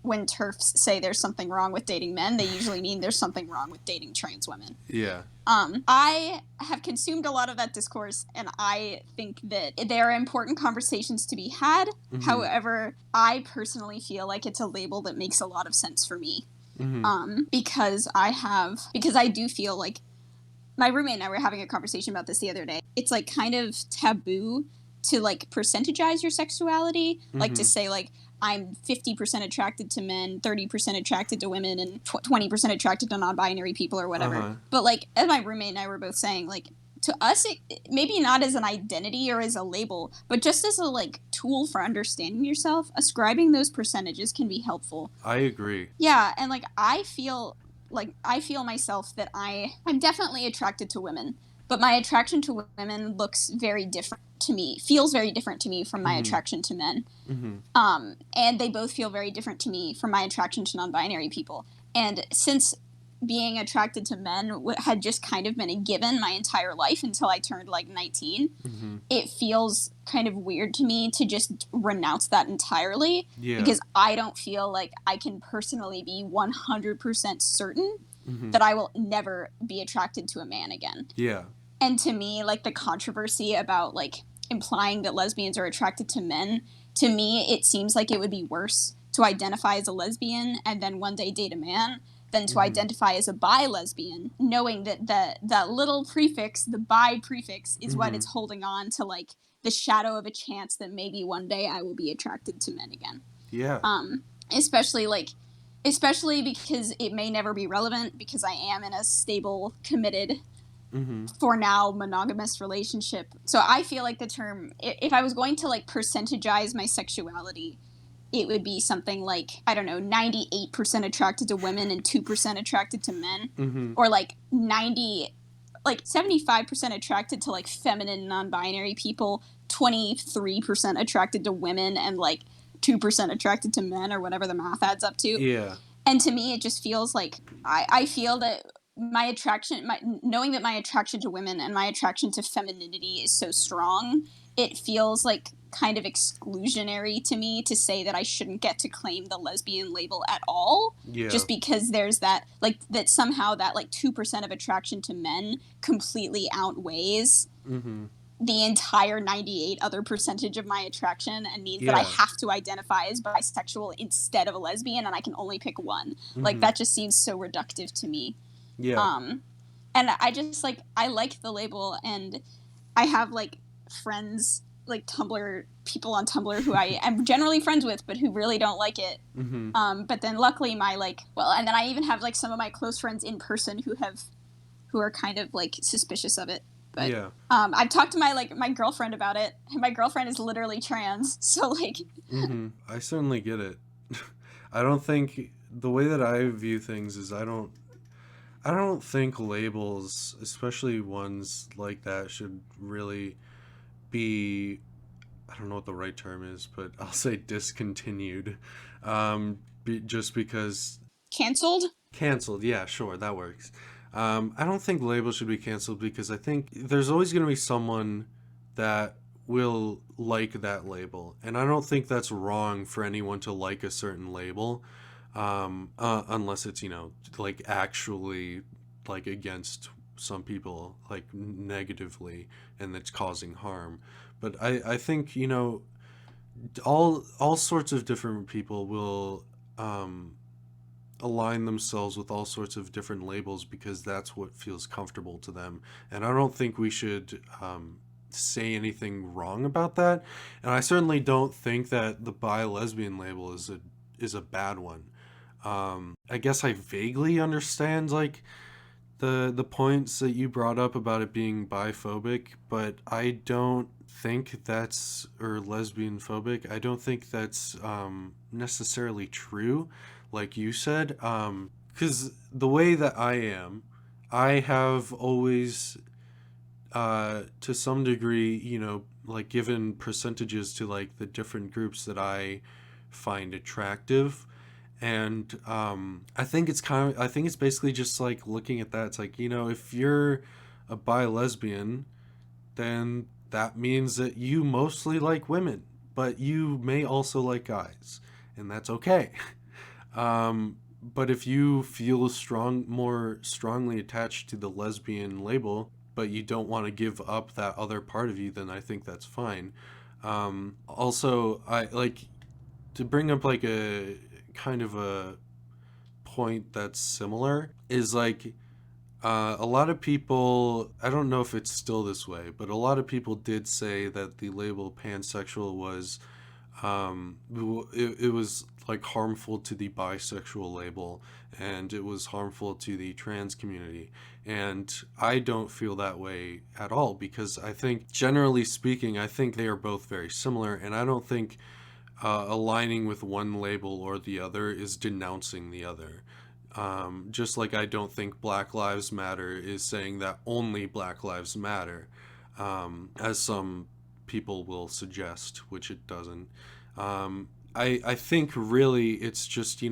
when TERFs say there's something wrong with dating men, they usually mean there's something wrong with dating trans women. Yeah. I have consumed a lot of that discourse, and I think that there are important conversations to be had. Mm-hmm. However, I personally feel like it's a label that makes a lot of sense for me. Mm-hmm. Because I do feel like my roommate and I were having a conversation about this the other day. It's like kind of taboo to like percentagize your sexuality, like to say like I'm 50% attracted to men, 30% attracted to women, and 20% attracted to non-binary people or whatever. But like, as my roommate and I were both saying, like, to us, it, maybe not as an identity or as a label, but just as a like tool for understanding yourself, ascribing those percentages can be helpful. I agree. Yeah, and like I feel myself that I'm definitely attracted to women, but my attraction to women looks very different to me, feels very different to me from my attraction to men. And they both feel very different to me from my attraction to non-binary people. And since being attracted to men had just kind of been a given my entire life until I turned like 19, it feels kind of weird to me to just renounce that entirely, because I don't feel like I can personally be 100% certain that I will never be attracted to a man again. Yeah. And to me, like, the controversy about like implying that lesbians are attracted to men, to me it seems like it would be worse to identify as a lesbian and then one day date a man than to identify as a bi lesbian, knowing that that little prefix, the bi prefix, is what it's holding on to, like the shadow of a chance that maybe one day I will be attracted to men again. Yeah. Especially because it may never be relevant, because I am in a stable, committed, for now, monogamous relationship. So I feel like the term, if I was going to like percentagize my sexuality, it would be something like, I don't know, 98% attracted to women and 2% attracted to men, or like 75% attracted to like feminine non-binary people, 23% attracted to women, and like 2% attracted to men, or whatever the math adds up to. Yeah. And to me, it just feels like I feel that knowing that my attraction to women and my attraction to femininity is so strong, it feels like kind of exclusionary to me to say that I shouldn't get to claim the lesbian label at all. Yeah. Just because there's that, like, that somehow that like 2% of attraction to men completely outweighs the entire 98 other percentage of my attraction, and means that I have to identify as bisexual instead of a lesbian, and I can only pick one. Like, that just seems so reductive to me. Yeah. And I just like, I like the label, and I have like friends, like Tumblr people on Tumblr who I am generally friends with, but who really don't like it. But then luckily and then I even have like some of my close friends in person who are kind of like suspicious of it. But I've talked to my girlfriend about it, and my girlfriend is literally trans, so like I certainly get it. I don't think, the way that I view things is I don't think labels, especially ones like that, should really be, I don't know what the right term is, but I'll say discontinued. Just because... Canceled, yeah, sure, that works. I don't think labels should be canceled, because I think there's always going to be someone that will like that label. And I don't think that's wrong for anyone to like a certain label. Unless it's, like actually like against some people, like negatively, and it's causing harm. But I think, all sorts of different people will align themselves with all sorts of different labels because that's what feels comfortable to them. And I don't think we should say anything wrong about that. And I certainly don't think that the bi-lesbian label is a bad one. I guess I vaguely understand like the points that you brought up about it being biphobic, but I don't think that's, or lesbian phobic, I don't think that's necessarily true, like you said, because the way that I have always to some degree, like given percentages to like the different groups that I find attractive. And I think it's basically just like looking at that. It's like, if you're a bi-lesbian, then that means that you mostly like women, but you may also like guys, and that's okay. But if you feel more strongly attached to the lesbian label, but you don't want to give up that other part of you, then I think that's fine. Also, I like to bring up like a kind of a point that's similar is like a lot of people, I don't know if it's still this way, but a lot of people did say that the label pansexual was it was like harmful to the bisexual label, and it was harmful to the trans community. And I don't feel that way at all, because I think, generally speaking, I think they are both very similar, and I don't think aligning with one label or the other is denouncing the other. Just like I don't think Black Lives Matter is saying that only Black Lives Matter, as some people will suggest, which it doesn't. I think really it's just,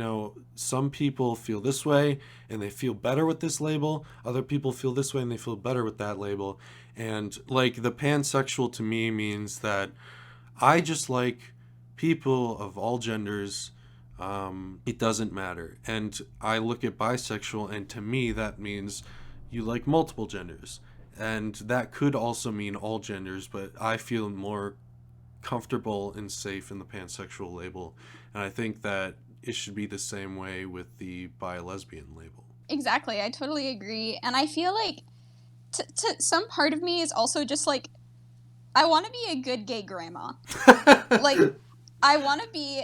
some people feel this way and they feel better with this label. Other people feel this way and they feel better with that label. And like the pansexual to me means that I just like people of all genders. It doesn't matter. And I look at bisexual, and to me, that means you like multiple genders. And that could also mean all genders, but I feel more comfortable and safe in the pansexual label. And I think that it should be the same way with the bi lesbian label. Exactly. I totally agree. And I feel like some part of me is also just like, I want to be a good gay grandma. Like, I want to be,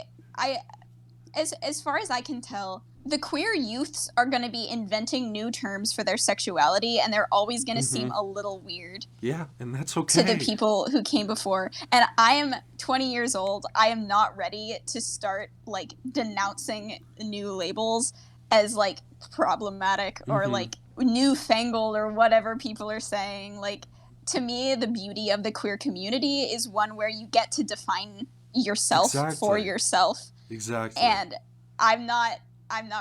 as far as I can tell, the queer youths are going to be inventing new terms for their sexuality, and they're always going to seem a little weird. Yeah, and that's okay. To the people who came before. And I am 20 years old. I am not ready to start, like, denouncing new labels as, like, problematic or, like, newfangled or whatever people are saying. Like, to me, the beauty of the queer community is one where you get to define yourself for yourself. Exactly. And I'm not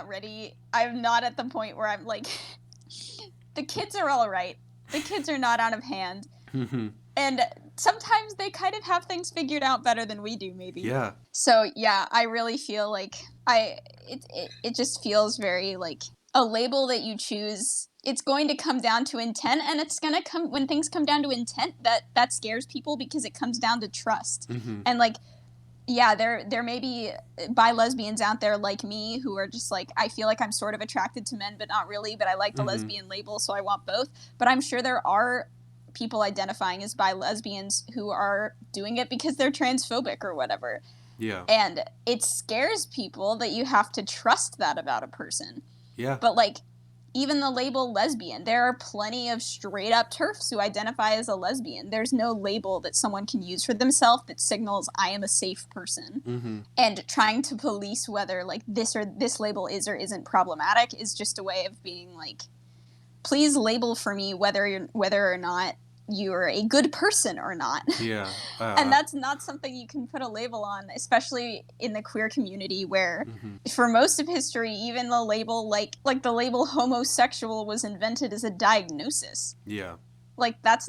ready. I'm not at the point where I'm like, the kids are all right. The kids are not out of hand. And sometimes they kind of have things figured out better than we do, maybe. Yeah. So yeah, I really feel like it just feels very like a label that you choose. It's going to come down to intent, and it's going to come when things come down to intent, that scares people because it comes down to trust. And like, yeah, there may be bi lesbians out there like me who are just like, I feel like I'm sort of attracted to men, but not really, but I like the lesbian label, so I want both. But I'm sure there are people identifying as bi lesbians who are doing it because they're transphobic or whatever. Yeah. And it scares people that you have to trust that about a person. Yeah. But like, even the label lesbian, there are plenty of straight up TERFs who identify as a lesbian. There's no label that someone can use for themselves that signals I am a safe person. And trying to police whether like this label is or isn't problematic is just a way of being like, please label for me whether or not you're a good person or not. Yeah. And that's not something you can put a label on, especially in the queer community where for most of history, even the label like the label homosexual was invented as a diagnosis. Yeah. Like that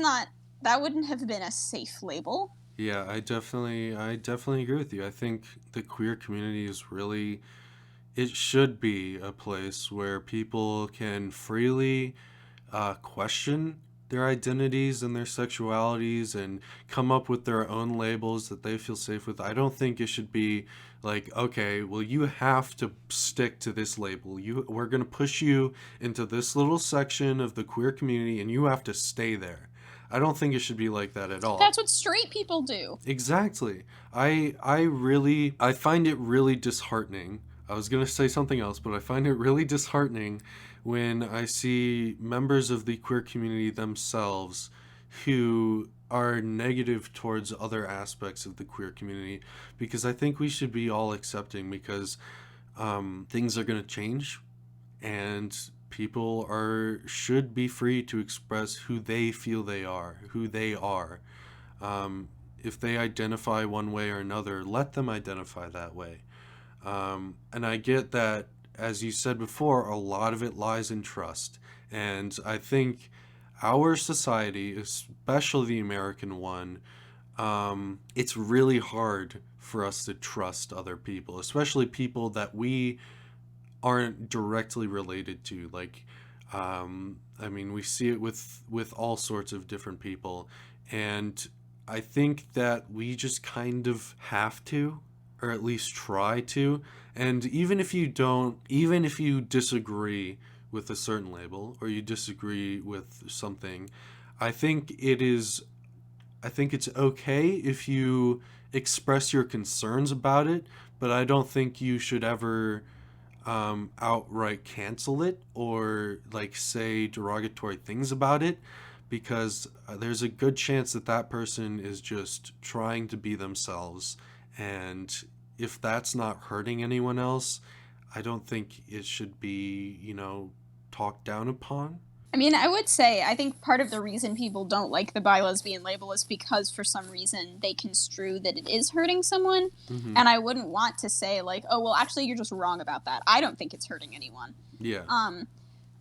wouldn't have been a safe label. Yeah, I definitely agree with you. I think the queer community is really, it should be a place where people can freely question their identities and their sexualities and come up with their own labels that they feel safe with. I don't think it should be like, okay, well, you have to stick to this label. We're going to push you into this little section of the queer community and you have to stay there. I don't think it should be like that at all. That's what straight people do. Exactly. I find it really disheartening. I was going to say something else, but I find it really disheartening when I see members of the queer community themselves who are negative towards other aspects of the queer community, because I think we should be all accepting, because things are going to change and people should be free to express who they feel they are, who they are. If they identify one way or another, let them identify that way. And I get that, as you said before, a lot of it lies in trust. And I think our society, especially the American one, it's really hard for us to trust other people, especially people that we aren't directly related to. Like, I mean, we see it with all sorts of different people, and I think that we just kind of have to, or at least try to. And even if you disagree with a certain label or you disagree with something, I think it is I think it's okay if you express your concerns about it, but I don't think you should ever outright cancel it or like say derogatory things about it, because there's a good chance that that person is just trying to be themselves, and if that's not hurting anyone else, I don't think it should be, talked down upon. I mean, I would say I think part of the reason people don't like the bi lesbian label is because for some reason they construe that it is hurting someone. Mm-hmm. And I wouldn't want to say like, oh well, actually you're just wrong about that. I don't think it's hurting anyone. Yeah.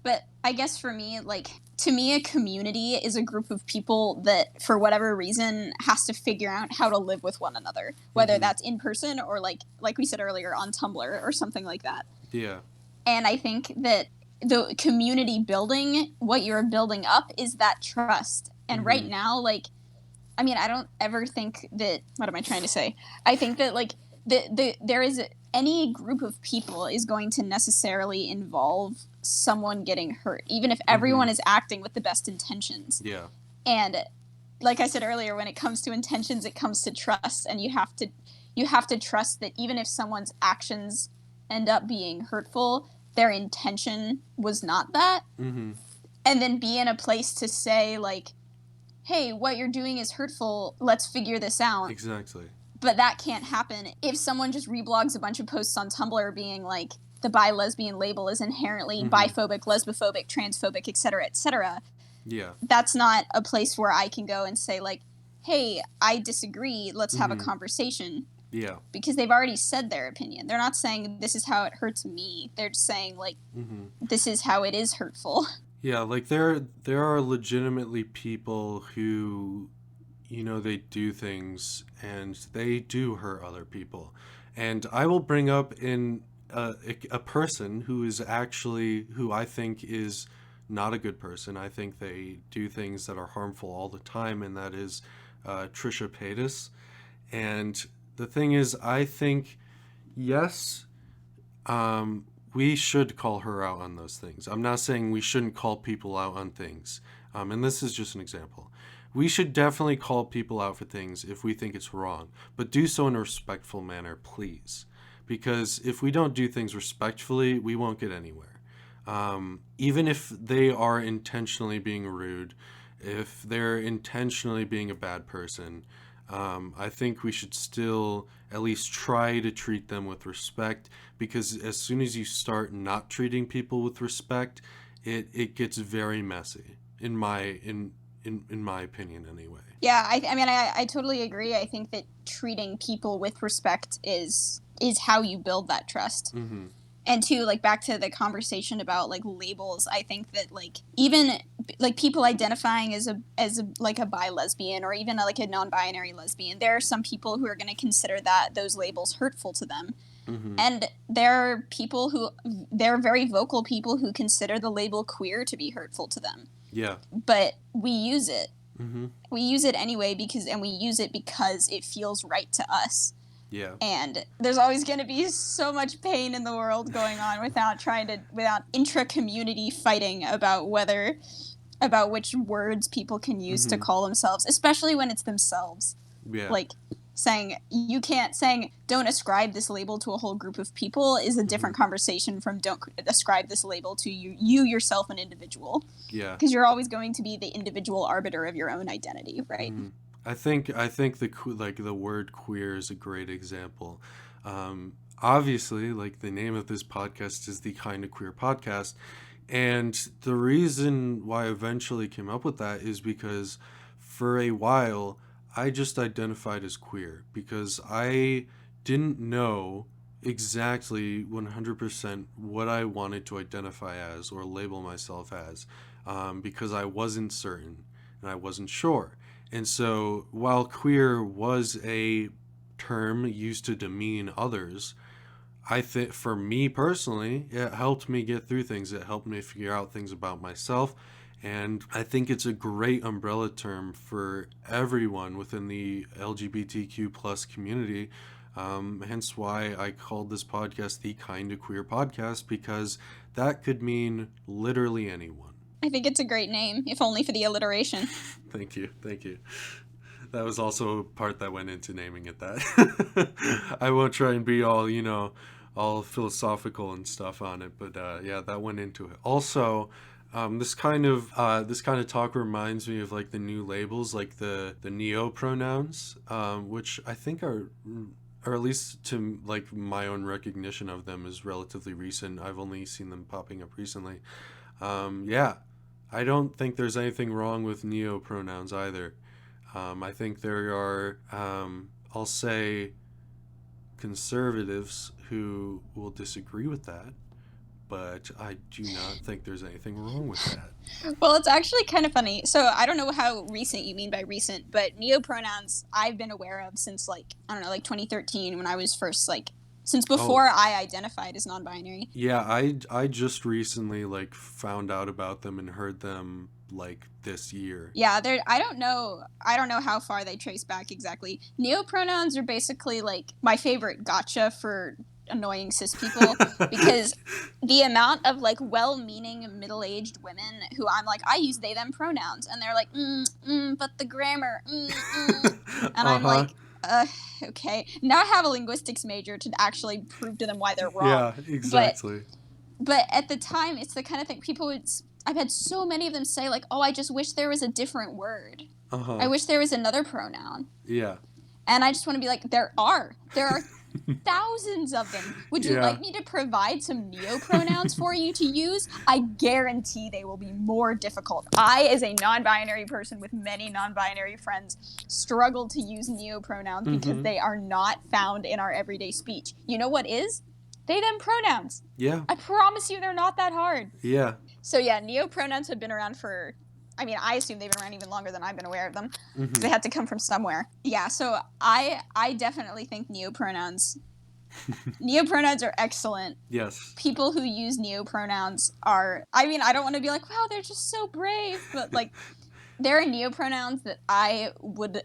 But I guess for me, like to me, a community is a group of people that, for whatever reason, has to figure out how to live with one another, whether Mm-hmm. that's in person or like we said earlier on Tumblr or something like that. Yeah. And I think that the community building, what you're building up is that trust. And right Mm-hmm. now, like, I mean, I don't ever think that, what am I trying to say? I think that, like, there is any group of people is going to necessarily involve someone getting hurt, even if Mm-hmm. everyone is acting with the best intentions. Yeah. And like I said earlier, when it comes to intentions, it comes to trust. And you have to trust that even if someone's actions end up being hurtful, their intention was not that. Mm-hmm. And then be in a place to say, like, hey, what you're doing is hurtful, let's figure this out. Exactly. But that can't happen if someone just reblogs a bunch of posts on Tumblr being like, the bi lesbian label is inherently Mm-hmm. biphobic, lesbophobic, transphobic, etc., etc. Yeah. That's not a place where I can go and say, like, hey, I disagree, let's have a Mm-hmm. conversation. Yeah. Because they've already said their opinion. They're not saying this is how it hurts me. They're just saying, like, Mm-hmm. this is how it is hurtful. Yeah, like there are legitimately people who, they do things and they do hurt other people. And I will bring up in a person who I think is not a good person. I think they do things that are harmful all the time, and that is Trisha Paytas. And the thing is, I think, yes, we should call her out on those things. I'm not saying we shouldn't call people out on things. And this is just an example. We should definitely call people out for things if we think it's wrong, but do so in a respectful manner, please. Because if we don't do things respectfully, we won't get anywhere. Even if they are intentionally being rude, if they're intentionally being a bad person, I think we should still at least try to treat them with respect, because as soon as you start not treating people with respect, it gets very messy in my opinion anyway. Yeah, I mean, I totally agree. I think that treating people with respect is how you build that trust. Mm-hmm. And too, like, back to the conversation about like labels, I think that like even like people identifying as a like a bi lesbian or even like a non-binary lesbian, there are some people who are going to consider that those labels hurtful to them. Mm-hmm. And there are very vocal people who consider the label queer to be hurtful to them. Yeah. But we use it. Mm-hmm. We use it anyway because we use it because it feels right to us. Yeah. And there's always going to be so much pain in the world going on without intra-community fighting about which words people can use to Mm-hmm. call themselves, especially when it's themselves. Yeah. Like saying don't ascribe this label to a whole group of people is a different conversation from don't ascribe this label to you yourself, an individual. Yeah. Because you're always going to be the individual arbiter of your own identity, right? Mm-hmm. I think the word queer is a great example. Obviously, like the name of this podcast is the Kind of Queer Podcast, and the reason why I eventually came up with that is because for a while I just identified as queer because I didn't know exactly 100% what I wanted to identify as or label myself as, because I wasn't certain and I wasn't sure. And so while queer was a term used to demean others, I think for me personally, it helped me get through things. It helped me figure out things about myself. And I think it's a great umbrella term for everyone within the LGBTQ plus community. Hence why I called this podcast the Kinda Queer Podcast, because that could mean literally anyone. I think it's a great name, if only for the alliteration. Thank you. Thank you. That was also a part that went into naming it that. I won't try and be all, all philosophical and stuff on it, but yeah, that went into it. Also, this kind of talk reminds me of like the new labels, like the neo pronouns, which I think are, or at least to like my own recognition of them, is relatively recent. I've only seen them popping up recently. Yeah, I don't think there's anything wrong with neo pronouns either. I think there are, I'll say, conservatives who will disagree with that, but I do not think there's anything wrong with that. Well, it's actually kind of funny. So I don't know how recent you mean by recent, but neopronouns I've been aware of since like, I don't know, like 2013 when I was first like, since before I identified as non-binary. Yeah, I just recently like found out about them and heard them like this year. Yeah, I don't know how far they trace back exactly. Neopronouns are basically like my favorite gotcha for annoying cis people because the amount of like well-meaning middle-aged women who I'm like, I use they them pronouns, and they're like, but the grammar, and I'm like, okay. Now I have a linguistics major to actually prove to them why they're wrong. Yeah, exactly. But at the time, it's the kind of thing people would. I've had so many of them say like, oh, I just wish there was a different word. I wish there was another pronoun. Yeah. And I just want to be like, there are thousands of them. Would you like me to provide some neopronouns for you to use? I guarantee they will be more difficult. I, as a non-binary person with many non-binary friends, struggle to use neopronouns because they are not found in our everyday speech. You know what is? They, them pronouns. Yeah. I promise you they're not that hard. Yeah. So yeah, neopronouns have been around for, I mean, I assume they've been around even longer than I've been aware of them. They had to come from somewhere. Yeah, so I definitely think neopronouns are excellent. Yes. People who use neopronouns are, I mean, I don't want to be like, wow, they're just so brave, but like, there are neopronouns that I would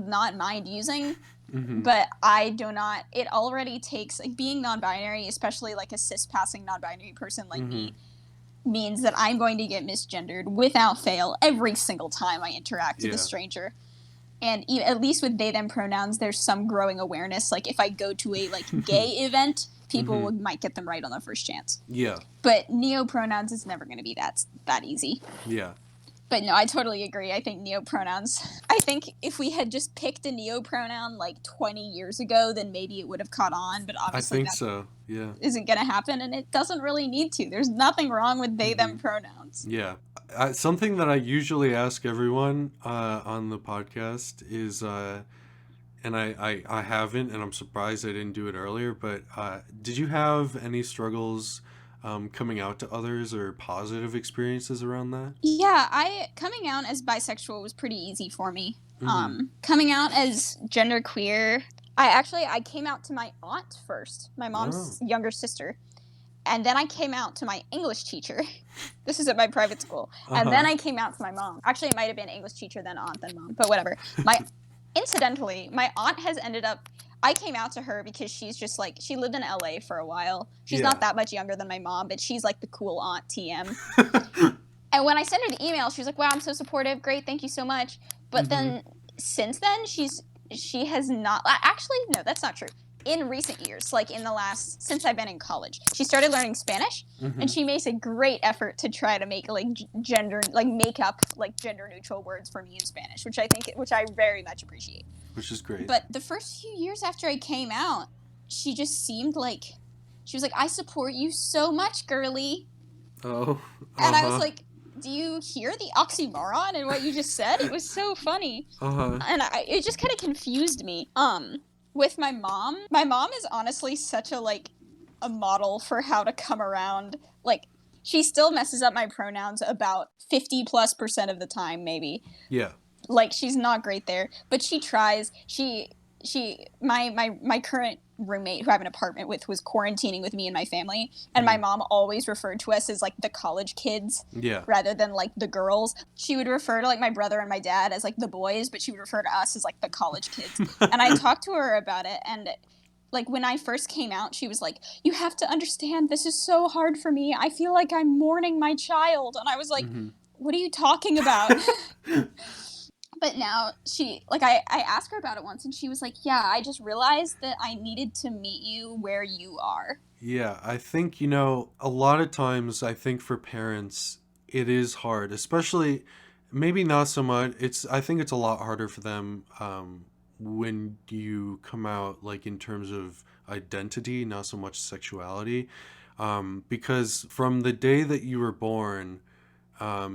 not mind using. But I do not. It already takes, like, being non-binary, especially like a cis-passing non-binary person like me, means that I'm going to get misgendered without fail every single time I interact with a stranger. And at least with they them pronouns, there's some growing awareness. Like if I go to a like gay event, people might get them right on the first chance. Yeah. But neopronouns is never going to be that easy. Yeah. But no, I totally agree. I think neopronouns. I think if we had just picked a neopronoun like 20 years ago, then maybe it would have caught on. But obviously, I think so. Yeah. Isn't going to happen, and it doesn't really need to. There's nothing wrong with they them pronouns. Yeah. Something that I usually ask everyone on the podcast is, and I haven't, and I'm surprised I didn't do it earlier. But did you have any struggles coming out to others or positive experiences around that? Yeah, coming out as bisexual was pretty easy for me. Coming out as genderqueer, I came out to my aunt first, my mom's younger sister, and then I came out to my English teacher. This is at my private school, and then I came out to my mom. Actually, it might have been English teacher, then aunt, then mom, but whatever. Incidentally, my aunt has ended up. I came out to her because she's just like, she lived in LA for a while. She's not that much younger than my mom, but she's like the cool aunt TM. And when I sent her the email, she was like, wow, I'm so supportive. Great. Thank you so much. But then since then, she has not, actually, no, that's not true. In recent years, like since I've been in college, she started learning Spanish, and she makes a great effort to try to make like make up like gender neutral words for me in Spanish, which I very much appreciate. Which is great. But the first few years after I came out, she just seemed like, she was like, I support you so much, girly. Oh. And I was like, do you hear the oxymoron in what you just said? It was so funny. And it just kind of confused me. With my mom is honestly such a model for how to come around. Like, she still messes up my pronouns about 50+% of the time, maybe. Yeah. Like, she's not great there, but she tries. my current roommate who I have an apartment with was quarantining with me and my family, and my Mm. mom always referred to us as like the college kids Yeah. rather than like the girls. She would refer to like my brother and my dad as like the boys, but she would refer to us as like the college kids. And I talked to her about it, and like when I first came out, she was like, "You have to understand, this is so hard for me. I feel like I'm mourning my child." And I was like, Mhm. "What are you talking about?" But now I asked her about it once, and she was like, "Yeah, I just realized that I needed to meet you where you are." Yeah, I think, you know, a lot of times I think for parents it is hard, especially maybe not so much. I think it's a lot harder for them when you come out like in terms of identity, not so much sexuality. Because from the day that you were born,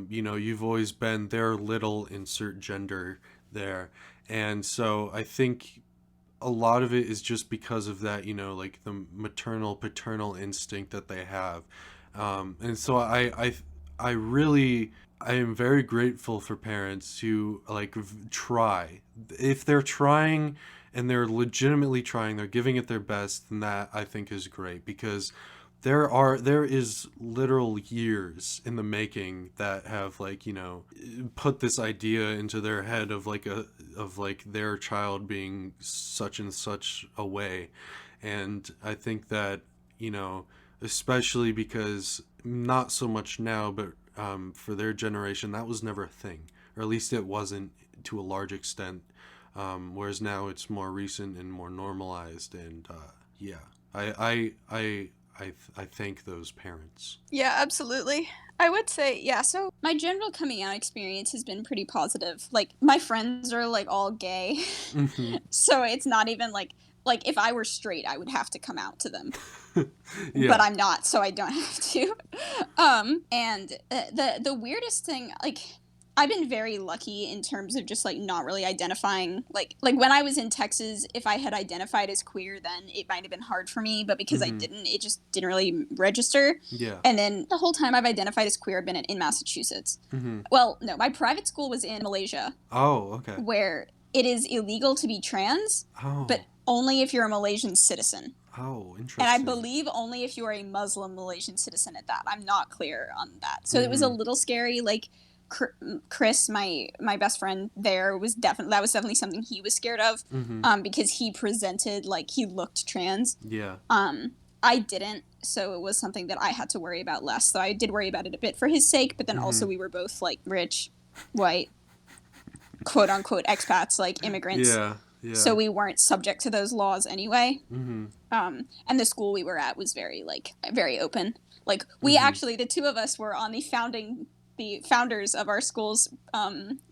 you know, you've always been their little insert gender there. And so I think a lot of it is just because of that, you know, like the maternal paternal instinct that they have. And so I really, I am very grateful for parents who like try. If they're trying and they're legitimately trying, they're giving it their best, then that I think is great, because there is literal years in the making that have, like, you know, put this idea into their head of like their child being such and such a way. And I think that, you know, especially because not so much now, but for their generation that was never a thing, or at least it wasn't to a large extent, whereas now it's more recent and more normalized. And yeah, I thank those parents. Yeah, absolutely. I would say, yeah, so my general coming out experience has been pretty positive. Like, my friends are like all gay. Hmm. So it's not even like if I were straight, I would have to come out to them. But Yeah. I'm not, so I don't have to. And the weirdest thing, like, I've been very lucky in terms of just like not really identifying, like when I was in Texas, if I had identified as queer, then it might have been hard for me, but because I Hmm. didn't, it just didn't really register. Yeah. And then the whole time I've identified as queer, I've been in Massachusetts. Hmm. Well, no, my private school was in Malaysia, Oh, okay. where it is illegal to be trans, but Oh. only if you're a Malaysian citizen. Oh, And I interesting. believe only if you are a Muslim Malaysian citizen at that. I'm not clear on that. So it was a Hmm. little scary. Like Chris, my best friend there, was definitely something he was scared of, Hmm. because he presented like he looked trans. Yeah. I didn't, so it was something that I had to worry about less. So I did worry about it a bit for his sake, but then also Hmm. we were both like rich, white, quote unquote expats, like immigrants, Yeah. so Yeah. we weren't subject to those laws anyway. Hmm. And the school we were at was very open. Like, we Hmm. actually, the two of us were on the founders of our school's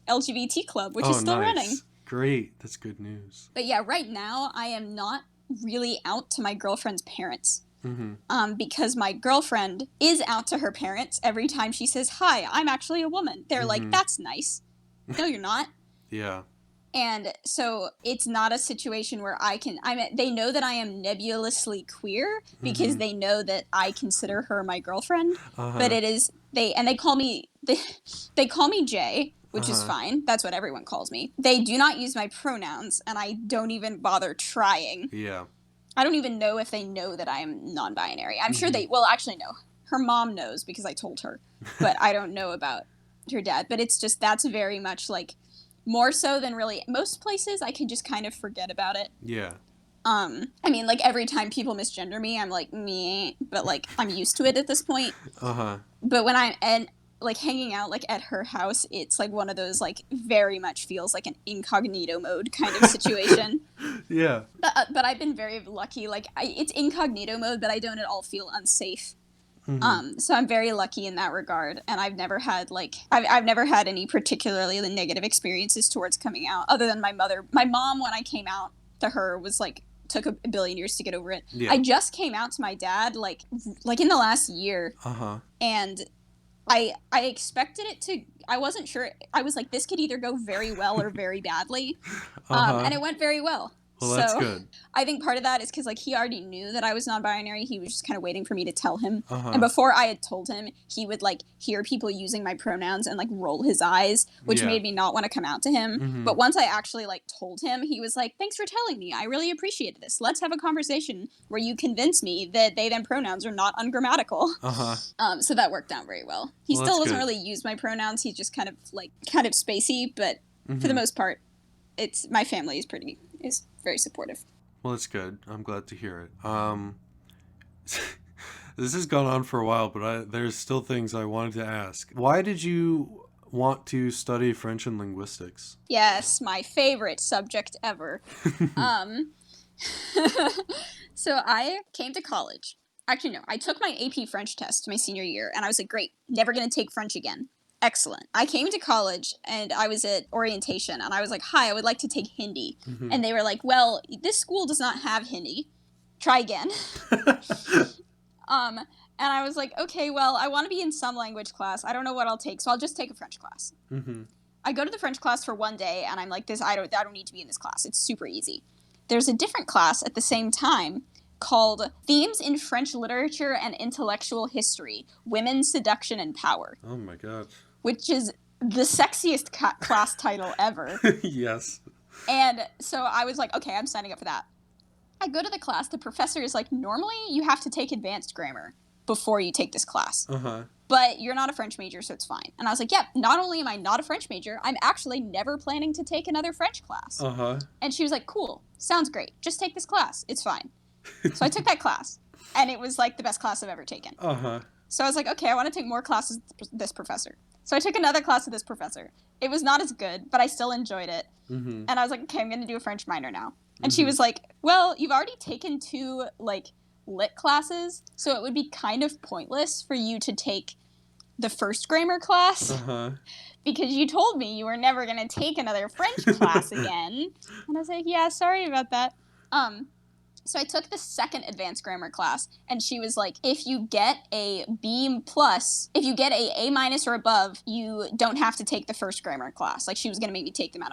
LGBT club, which is Oh, still running. nice. Great. That's good news. But yeah, right now I am not really out to my girlfriend's parents. Hmm. Because my girlfriend is out to her parents every time she says, "Hi, I'm actually a woman." They're like, Hmm. "That's nice." No, you're not. Yeah. And so it's not a situation where they know that I am nebulously queer because Hmm. they know that I consider her my girlfriend. But Uh-huh. it is, they call me, they call me Jay, which is Uh-huh. fine. That's what everyone calls me. They do not use my pronouns, and I don't even bother trying. Yeah. I don't even know if they know that I am non binary. I'm sure Hmm. well, actually, no. Her mom knows because I told her, but I don't know about her dad. But it's just, that's very much like, more so than really most places, I can just kind of forget about it. Yeah. I mean, like, every time people misgender me, I'm like, me, but like, I'm used to it at this point. Uh-huh. But when I'm and like hanging out like at her house, it's like one of those like very much feels like an incognito mode kind of situation. Yeah. But I've been very lucky. Like, it's incognito mode, but I don't at all feel unsafe. Hmm. So I'm very lucky in that regard, and I've never had I've never had any particularly negative experiences towards coming out, other than my mom, when I came out to her, was like, took a billion years to get over it. I Yeah. just came out to my dad like in the last year, Uh-huh. and I expected it to. I wasn't sure. I was like, this could either go very well or very badly, Uh-huh. and it went very well. Well, that's So good. I think part of that is because like he already knew that I was non-binary. He was just kind of waiting for me to tell him. And Uh-huh. before I had told him, he would like hear people using my pronouns and like roll his eyes, which Yeah. made me not want to come out to him. Mm-hmm. But once I actually like told him, he was like, "Thanks for telling me. I really appreciated this. Let's have a conversation where you convince me that they them pronouns are not ungrammatical." Uh-huh. So that worked out very well. He Well, that's still doesn't good. really use my pronouns. He's just kind of spacey, but for the Mm-hmm. most part, it's my family is very supportive. Well, that's good. I'm glad to hear it. This has gone on for a while, but there's still things I wanted to ask. Why did you want to study French and linguistics? Yes, my favorite subject ever. Um, so I came to college. Actually, no, I took my AP French test my senior year, and I was like, great, never gonna take French again. Excellent. I came to college and I was at orientation, and I was like, hi, I would like to take Hindi. Mm-hmm. And they were like, well, this school does not have Hindi. Try again. Um, and I was like, okay, well, I want to be in some language class. I don't know what I'll take, so I'll just take a French class. Mm-hmm. I go to the French class for one day, and I'm like, I don't need to be in this class. It's super easy. There's a different class at the same time called Themes in French Literature and Intellectual History: Women, Seduction, and Power, Oh my god. which is the sexiest class title ever. Yes. And so I was like, okay, I'm signing up for that. I go to the class. The professor is like, normally you have to take advanced grammar before you take this class. Uh-huh. But you're not a French major, so it's fine. And I was like, yep, not only am I not a French major, I'm actually never planning to take another French class. Uh-huh. And she was like, cool, sounds great. Just take this class. It's fine. So I took that class, and it was like the best class I've ever taken. Uh-huh. So I was like, okay, I want to take more classes with this professor. So I took another class with this professor. It was not as good, but I still enjoyed it. Mm-hmm. And I was like, okay, I'm going to do a French minor now. And she was like, well, you've already taken 2 like lit classes, so it would be kind of pointless for you to take the first grammar class Uh-huh. because you told me you were never going to take another French class again. And I was like, yeah, sorry about that. So I took the second advanced grammar class, and she was like, if you get a B plus, if you get a minus or above, you don't have to take the first grammar class. Like, she was going to make me take them out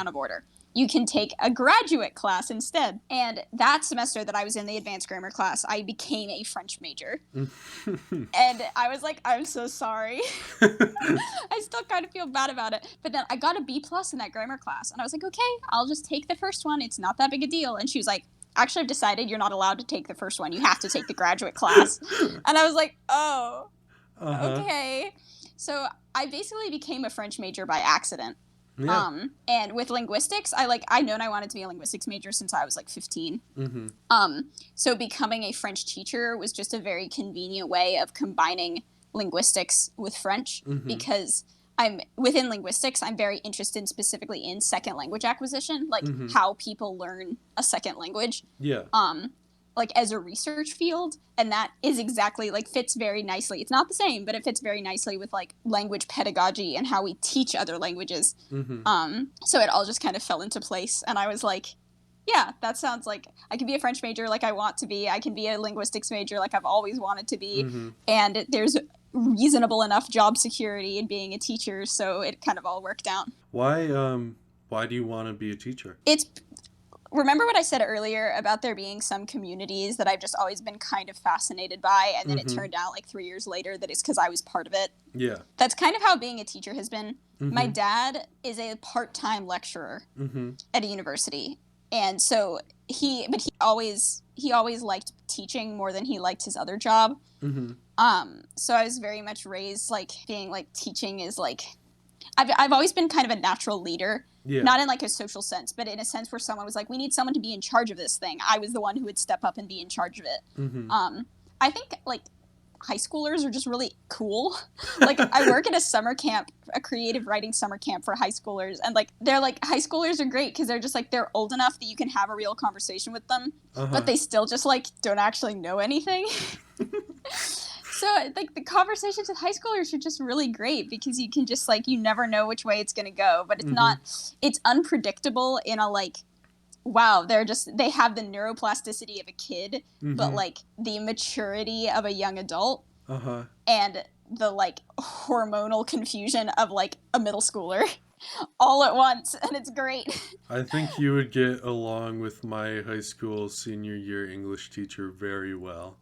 of order. You can take a graduate class instead. And that semester that I was in the advanced grammar class, I became a French major. And I was like, I'm so sorry. I still kind of feel bad about it. But then I got a B plus in that grammar class. And I was like, okay, I'll just take the first one. It's not that big a deal. And she was like, actually, I've decided you're not allowed to take the first one. You have to take the graduate class. And I was like, oh, okay. So I basically became a French major by accident. Yeah. And with linguistics, I known I wanted to be a linguistics major since I was like 15. So becoming a French teacher was just a very convenient way of combining linguistics with French because within linguistics, I'm very interested specifically in second language acquisition, like how people learn a second language. Yeah. Like as a research field, and that is exactly like fits very nicely. It's not the same, but it fits very nicely with like language pedagogy and how we teach other languages. So it all just kind of fell into place, and I was like, yeah, that sounds like I can be a French major like I want to be. I can be a linguistics major like I've always wanted to be. And there's reasonable enough job security in being a teacher, so it kind of all worked out. Why do you want to be a teacher? Remember what I said earlier about there being some communities that I've just always been kind of fascinated by, and then it turned out like 3 years later that it's because I was part of it. Yeah. That's kind of how being a teacher has been. My dad is a part-time lecturer at a university, and so he always liked teaching more than he liked his other job. So I was very much raised like being like teaching is like I've always been kind of a natural leader. Yeah. Not in like a social sense, but in a sense where someone was like, we need someone to be in charge of this thing. I was the one who would step up and be in charge of it. I think like high schoolers are just really cool. Like I work at a summer camp, a creative writing summer camp for high schoolers, and like they're like high schoolers are great because they're just like they're old enough that you can have a real conversation with them, but they still just like don't actually know anything. So like the conversations with high schoolers are just really great because you can just like you never know which way it's gonna go, but it's unpredictable in a like wow, they have the neuroplasticity of a kid, but like the maturity of a young adult, and the like hormonal confusion of like a middle schooler. all at once, and it's great. I think you would get along with my high school senior year English teacher very well.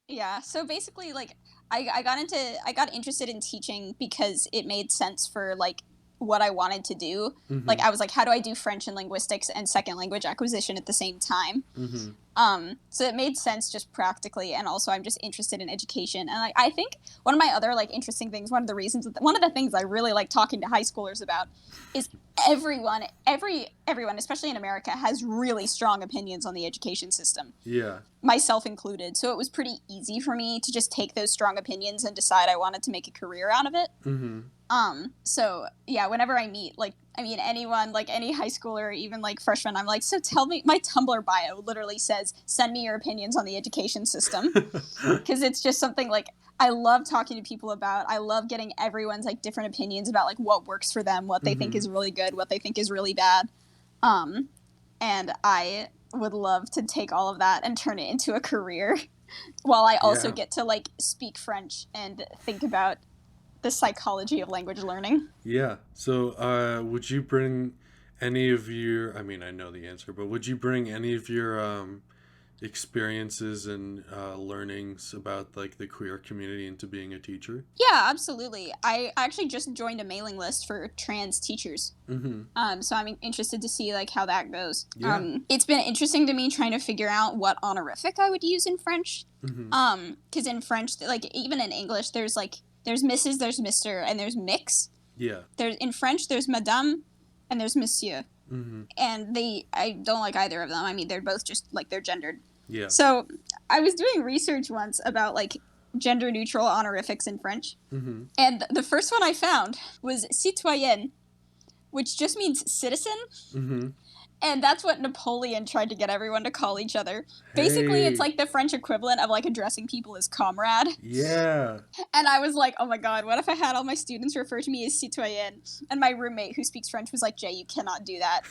Yeah, so basically, like, I got interested in teaching because it made sense for, like, what I wanted to do. Like, Mm-hmm. I was like, how do I do French and linguistics and second language acquisition at the same time? Mm-hmm. So it made sense just practically, and also I'm just interested in education. And like, I think one of my other like interesting things, one of the things I really like talking to high schoolers about is everyone, especially in America, has really strong opinions on the education system, Yeah. myself included. So it was pretty easy for me to just take those strong opinions and decide I wanted to make a career out of it. Mm-hmm. So yeah, whenever I meet, like, I mean, anyone, like any high schooler, or even like freshman, I'm like, so tell me, my Tumblr bio literally says, send me your opinions on the education system. Cause it's just something like I love talking to people about. I love getting everyone's like different opinions about like what works for them, what they think Mm-hmm. is really good, what they think is really bad. Um, and I would love to take all of that and turn it into a career while I also Yeah. get to like speak French and think about the psychology of language learning. Yeah. So, would you bring any of your, I mean, I know the answer, but would you bring any of your experiences and learnings about like the queer community into being a teacher? Yeah, absolutely. I actually just joined a mailing list for trans teachers. Mm-hmm. So I'm interested to see like how that goes. Yeah. It's been interesting to me trying to figure out what honorific I would use in French. Mm-hmm. Because in French, like even in English, there's Mrs., there's Mister, and there's mix. Yeah. There's in French, there's Madame, and there's Monsieur. Mm-hmm. And I don't like either of them. I mean, they're both just like they're gendered. Yeah. So I was doing research once about like gender neutral honorifics in French. Mm-hmm. And the first one I found was citoyenne, which just means citizen. Mm-hmm. And that's what Napoleon tried to get everyone to call each other. Basically, it's Hey. like the French equivalent of like addressing people as comrade. Yeah. And I was like, oh my god, what if I had all my students refer to me as citoyenne? And my roommate who speaks French was like, Jay, you cannot do that.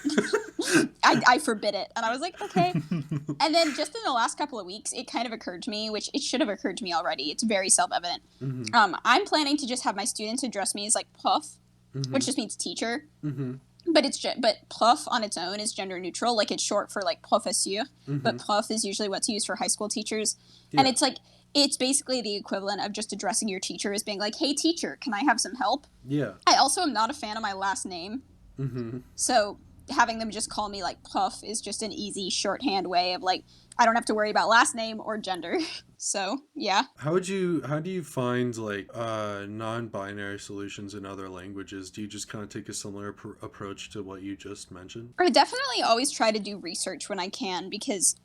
I forbid it. And I was like, okay. And then just in the last couple of weeks, it kind of occurred to me, which it should have occurred to me already. It's very self-evident. Mm-hmm. I'm planning to just have my students address me as like prof, Mm-hmm. which just means teacher. Mm-hmm. But prof on its own is gender neutral. Like it's short for like professeur, Mm-hmm. but prof is usually what's used for high school teachers. Yeah. And it's like it's basically the equivalent of just addressing your teacher as being like, "Hey teacher, can I have some help?" Yeah. I also am not a fan of my last name, Mm-hmm. so having them just call me like prof is just an easy shorthand way of like I don't have to worry about last name or gender. So yeah. How do you find like non-binary solutions in other languages? Do you just kind of take a similar approach to what you just mentioned? I definitely always try to do research when I can because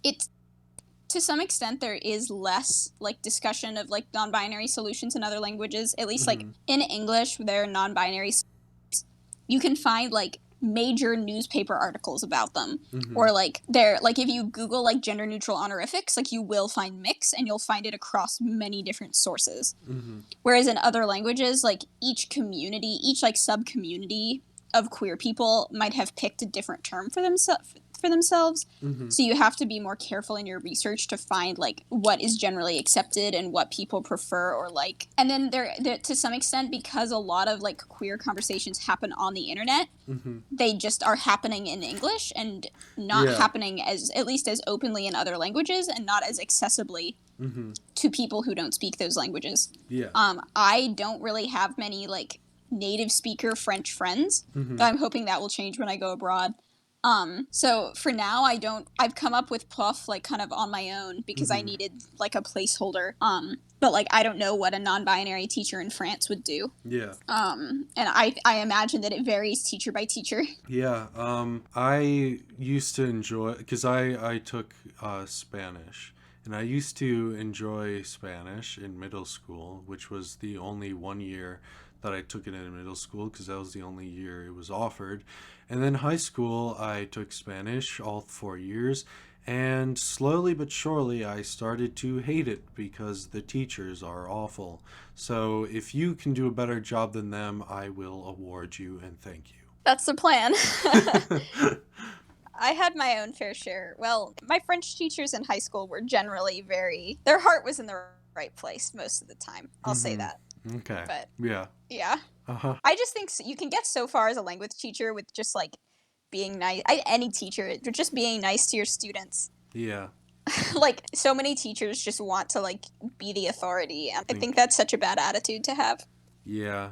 it's to some extent there is less like discussion of like non-binary solutions in other languages. At least like Mm-hmm. in English, there are non-binary. You can find like major newspaper articles about them, Mm-hmm. or like they're like if you Google like gender neutral honorifics, like you will find mix, and you'll find it across many different sources. Mm-hmm. Whereas in other languages, like each community, each like sub community of queer people might have picked a different term for themselves. Mm-hmm. So you have to be more careful in your research to find like what is generally accepted and what people prefer or like. And then there to some extent, because a lot of like queer conversations happen on the internet, Mm-hmm. they just are happening in English and not Yeah. happening as at least as openly in other languages and not as accessibly Mm-hmm. to people who don't speak those languages. Yeah. I don't really have many like native speaker French friends, Mm-hmm. but I'm hoping that will change when I go abroad. So for now, I've come up with prof like kind of on my own because I Mhm. needed like a placeholder. But like I don't know what a non-binary teacher in France would do. Yeah. And I imagine that it varies teacher by teacher. Yeah. I used to enjoy because I took Spanish, and I used to enjoy Spanish in middle school, which was the only 1 year that I took it in middle school because that was the only year it was offered. And then high school, I took Spanish all 4 years, and slowly but surely, I started to hate it because the teachers are awful. So if you can do a better job than them, I will award you and thank That's the plan. you. I had my own fair share. Well, my French teachers in high school were generally their heart was in the right place most of the time. I'll say Mhm. that. Okay. But Yeah. yeah, Uh-huh. I just think you can get so far as a language teacher with just like being nice. Any teacher, just being nice to your students. Yeah. Like so many teachers just want to like be the authority, and I think Think that's such a bad attitude to have. yeah.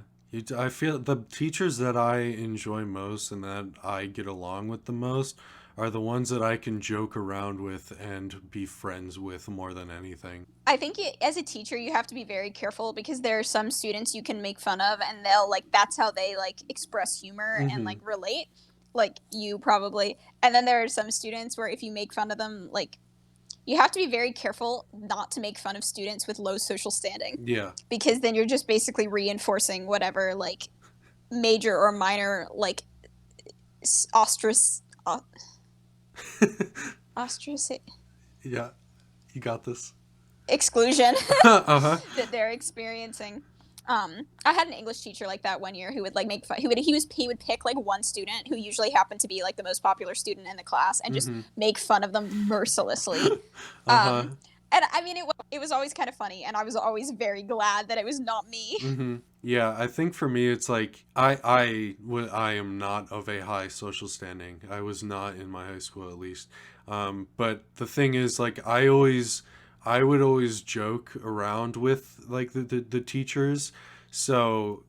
I feel the teachers that I enjoy most and that I get along with the most are the ones that I can joke around with and be friends with more than anything. I think as a teacher, you have to be very careful because there are some students you can make fun of, and they'll like that's how they like express humor and Mm-hmm. like relate, like you probably. And then there are some students where if you make fun of them, like you have to be very careful not to make fun of students with low social standing Yeah. because then you're just basically reinforcing whatever like major or minor like ostrac ostrac Yeah. You got this. exclusion Uh-huh. that they're experiencing. I had an English teacher like that one year who would like make fun. He would pick like one student who usually happened to be like the most popular student in the class and just Mm-hmm. make fun of them mercilessly. Uh-huh. And I mean, it was always kind of funny, and I was always very glad that it was not me. Mm-hmm. Yeah, I think for me it's like I am not of a high social standing. I was not in my high school at least. But the thing is like I would always joke around with like the teachers. So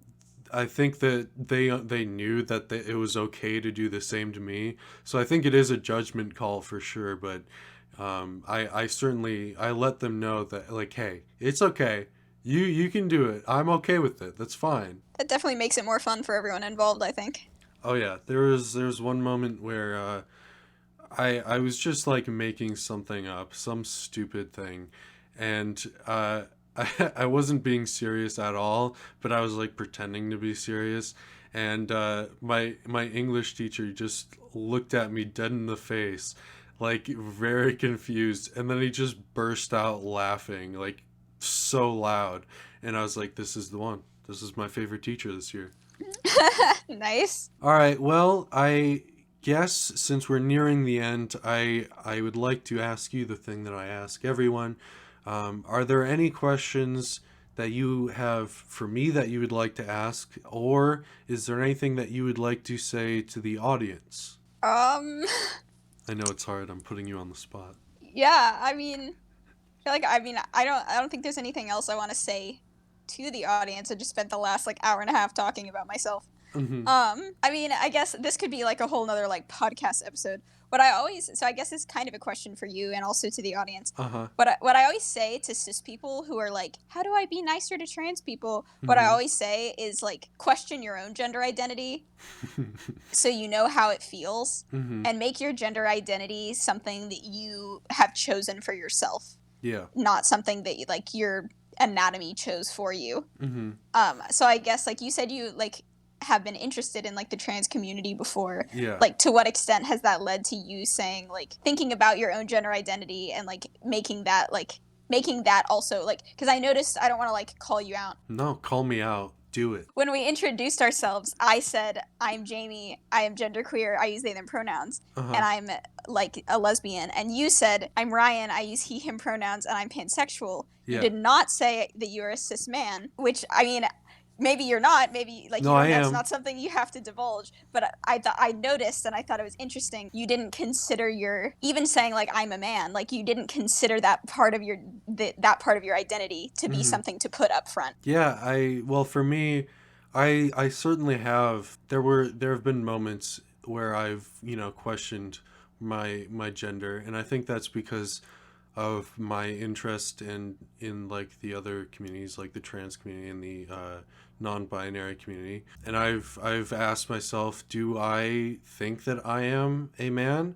I think that they knew that it was okay to do the same to me. So I think it is a judgment call for sure, but I certainly I let them know that like hey, it's okay. You can do it. I'm okay with it. That's fine. That definitely makes it more fun for everyone involved, I think. Oh yeah, there was one moment where I was just like making something up, some stupid thing, and I wasn't being serious at all, but I was like pretending to be serious, and my English teacher just looked at me dead in the face, like very confused, and then he just burst out laughing like so loud, and I was like, "This is the one. This is my favorite teacher this year." Nice. All right. Well, I guess since we're nearing the end, I would like to ask you the thing that I ask everyone. Are there any questions that you have for me that you would like to ask, or is there anything that you would like to say to the audience? Um, I know it's hard. I'm putting you on the spot. yeah, I mean, I don't think there's anything else I want to say to the audience. I just spent the last like hour and a half talking about myself. Mm-hmm. I mean, I guess this could be like a whole nother like podcast episode. So I guess it's kind of a question for you and also to the audience. Uh huh. What I always say to cis people who are like, how do I be nicer to trans people? What I Mm-hmm. always say is like, question your own gender identity so you know how it feels Mm-hmm. and make your gender identity something that you have chosen for yourself, Yeah. not something that like your anatomy chose for you. Mm-hmm. So I guess like you said you like have been interested in like the trans community before. Yeah. Like to what extent has that led to you saying like thinking about your own gender identity and like making that also like because I noticed I don't want to like call you out. No, call me out. Do it. When we introduced ourselves, I said I'm Jamie, I am genderqueer, I use they them pronouns, Uh and huh. I'm like a lesbian. And you said I'm Ryan, I use he him pronouns, and I'm pansexual. You Yeah. did not say that you're a cis man, which I mean maybe you're not, maybe like No, I that's am. not something you have to divulge, but I thought I noticed and I thought it was interesting you didn't consider your even saying like I'm a man, like you didn't consider that part of that part of your identity to be Mm-hmm. something to put up front. Yeah, well for me, I certainly have there have been moments where I've, questioned my gender, and I think that's because of my interest in like the other communities like the trans community and the non-binary community. And I've asked myself, do I think that I am a man?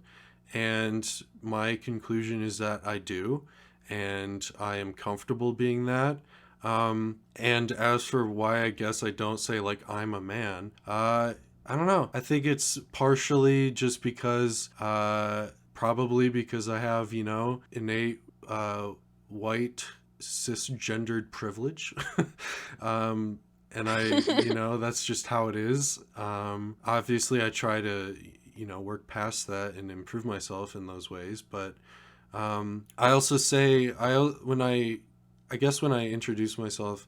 And my conclusion is that I do, and I am comfortable being that. And as for why I guess I don't say like I'm a man, I don't know. I think it's partially just because, probably because I have, innate white cisgendered privilege. um, and that's just how it is. Obviously, I try to, work past that and improve myself in those ways. But I also say, I guess when I introduce myself,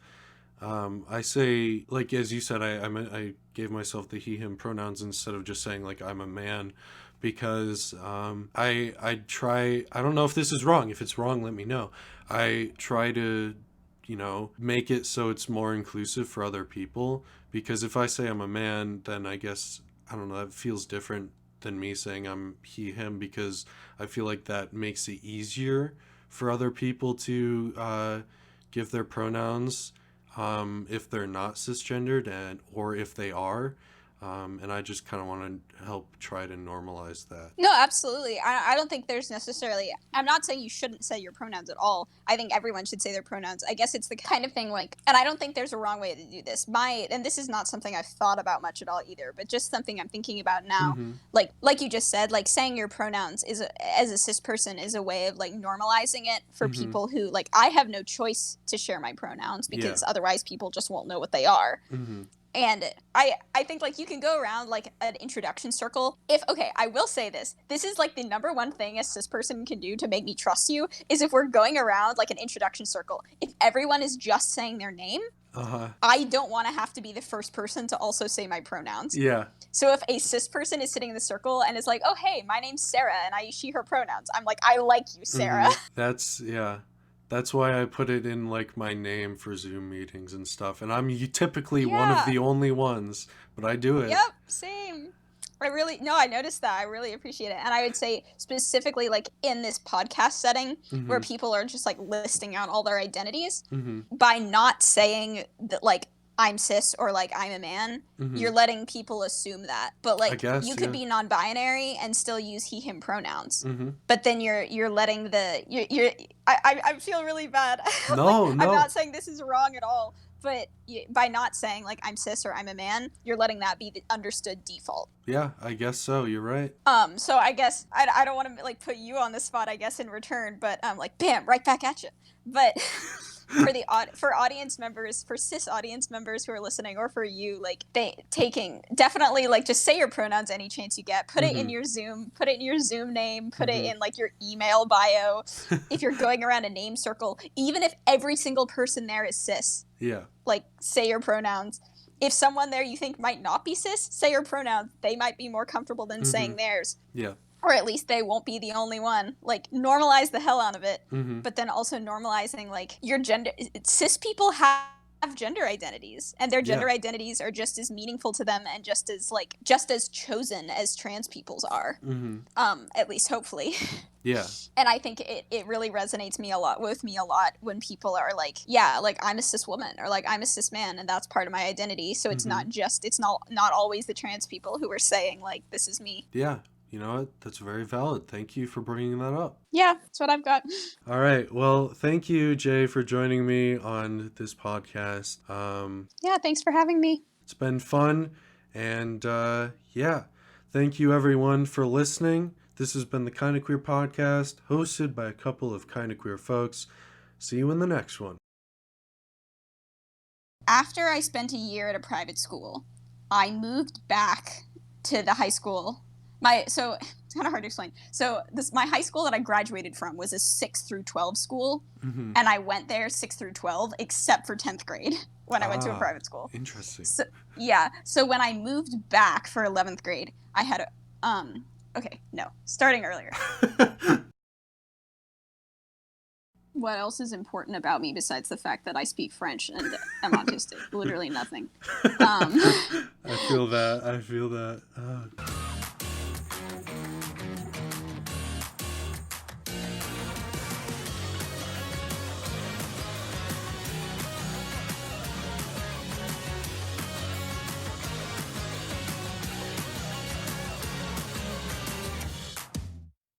I say, like, as you said, I gave myself the he him pronouns instead of just saying like I'm a man, because I try, I don't know if this is wrong. If it's wrong, let me know. I try to, make it so it's more inclusive for other people, because if I say I'm a man, then I guess, I don't know, that feels different than me saying I'm he him, because I feel like that makes it easier for other people to give their pronouns, if they're not cisgendered, and or if they are, and I just kind of want to help try to normalize that. No, absolutely. I don't think there's necessarily, I'm not saying you shouldn't say your pronouns at all. I think everyone should say their pronouns. I guess it's the kind of thing like, and I don't think there's a wrong way to do this. And this is not something I've thought about much at all either, but just something I'm thinking about now. Mm-hmm. Like you just said, like saying your pronouns as a cis person is a way of like normalizing it for Mm-hmm. people who, like, I have no choice to share my pronouns because otherwise people just won't know what they are. Mm-hmm. And I think like you can go around like an introduction circle. Okay, I will say this. This is like the number one thing a cis person can do to make me trust you is if we're going around like an introduction circle. If everyone is just saying their name, I don't want to have to be the first person to also say my pronouns. Yeah. So if a cis person is sitting in the circle and is like, "Oh hey, my name's Sarah and I use she her pronouns," I'm like, "I like you, Sarah." Mm-hmm. That's why I put it in like my name for Zoom meetings and stuff. And I'm typically one of the only ones, but I do it. Yep, same. I noticed that. I really appreciate it. And I would say specifically like in this podcast setting where people are just like listing out all their identities, by not saying that like I'm cis or like I'm a man, you're letting people assume that. But like you could be non-binary and still use he him pronouns. But then you're letting I feel really bad. No, I'm not saying this is wrong at all. But by not saying like I'm cis or I'm a man, you're letting that be the understood default. Yeah, I guess so. You're right. So I guess I don't want to like put you on the spot, I guess, in return, but like bam, right back at you. But for audience members, for cis audience members who are listening, or for you, like definitely like just say your pronouns any chance you get. Put it in your Zoom, put it in your Zoom name, put it in like your email bio. If you're going around a name circle, even if every single person there is cis, like say your pronouns. If someone there you think might not be cis, say your pronouns. They might be more comfortable than saying theirs. Yeah. Or at least they won't be the only one. Like, normalize the hell out of it. But then also normalizing, like, your gender. Cis people have gender identities, and their gender identities are just as meaningful to them and just as chosen as trans people's are. At least hopefully. Yeah. And I think it really resonates with me a lot when people are like, yeah, like I'm a cis woman or like I'm a cis man and that's part of my identity. So it's not always the trans people who are saying like, this is me. Yeah. You know what? That's very valid. Thank you for bringing that up. Yeah, that's what I've got. All right. Well, thank you, Jay, for joining me on this podcast. Yeah, thanks for having me. It's been fun. And thank you, everyone, for listening. This has been the Kinda Queer podcast, hosted by a couple of kinda queer folks. See you in the next one. After I spent a year at a private school, I moved back to the high school. So it's kind of hard to explain. So my high school that I graduated from was a 6 through 12 school, and I went there 6 through 12, except for 10th grade when I went to a private school. Interesting. So when I moved back for 11th grade, I had starting earlier. What else is important about me besides the fact that I speak French and am autistic? Literally nothing. I feel that.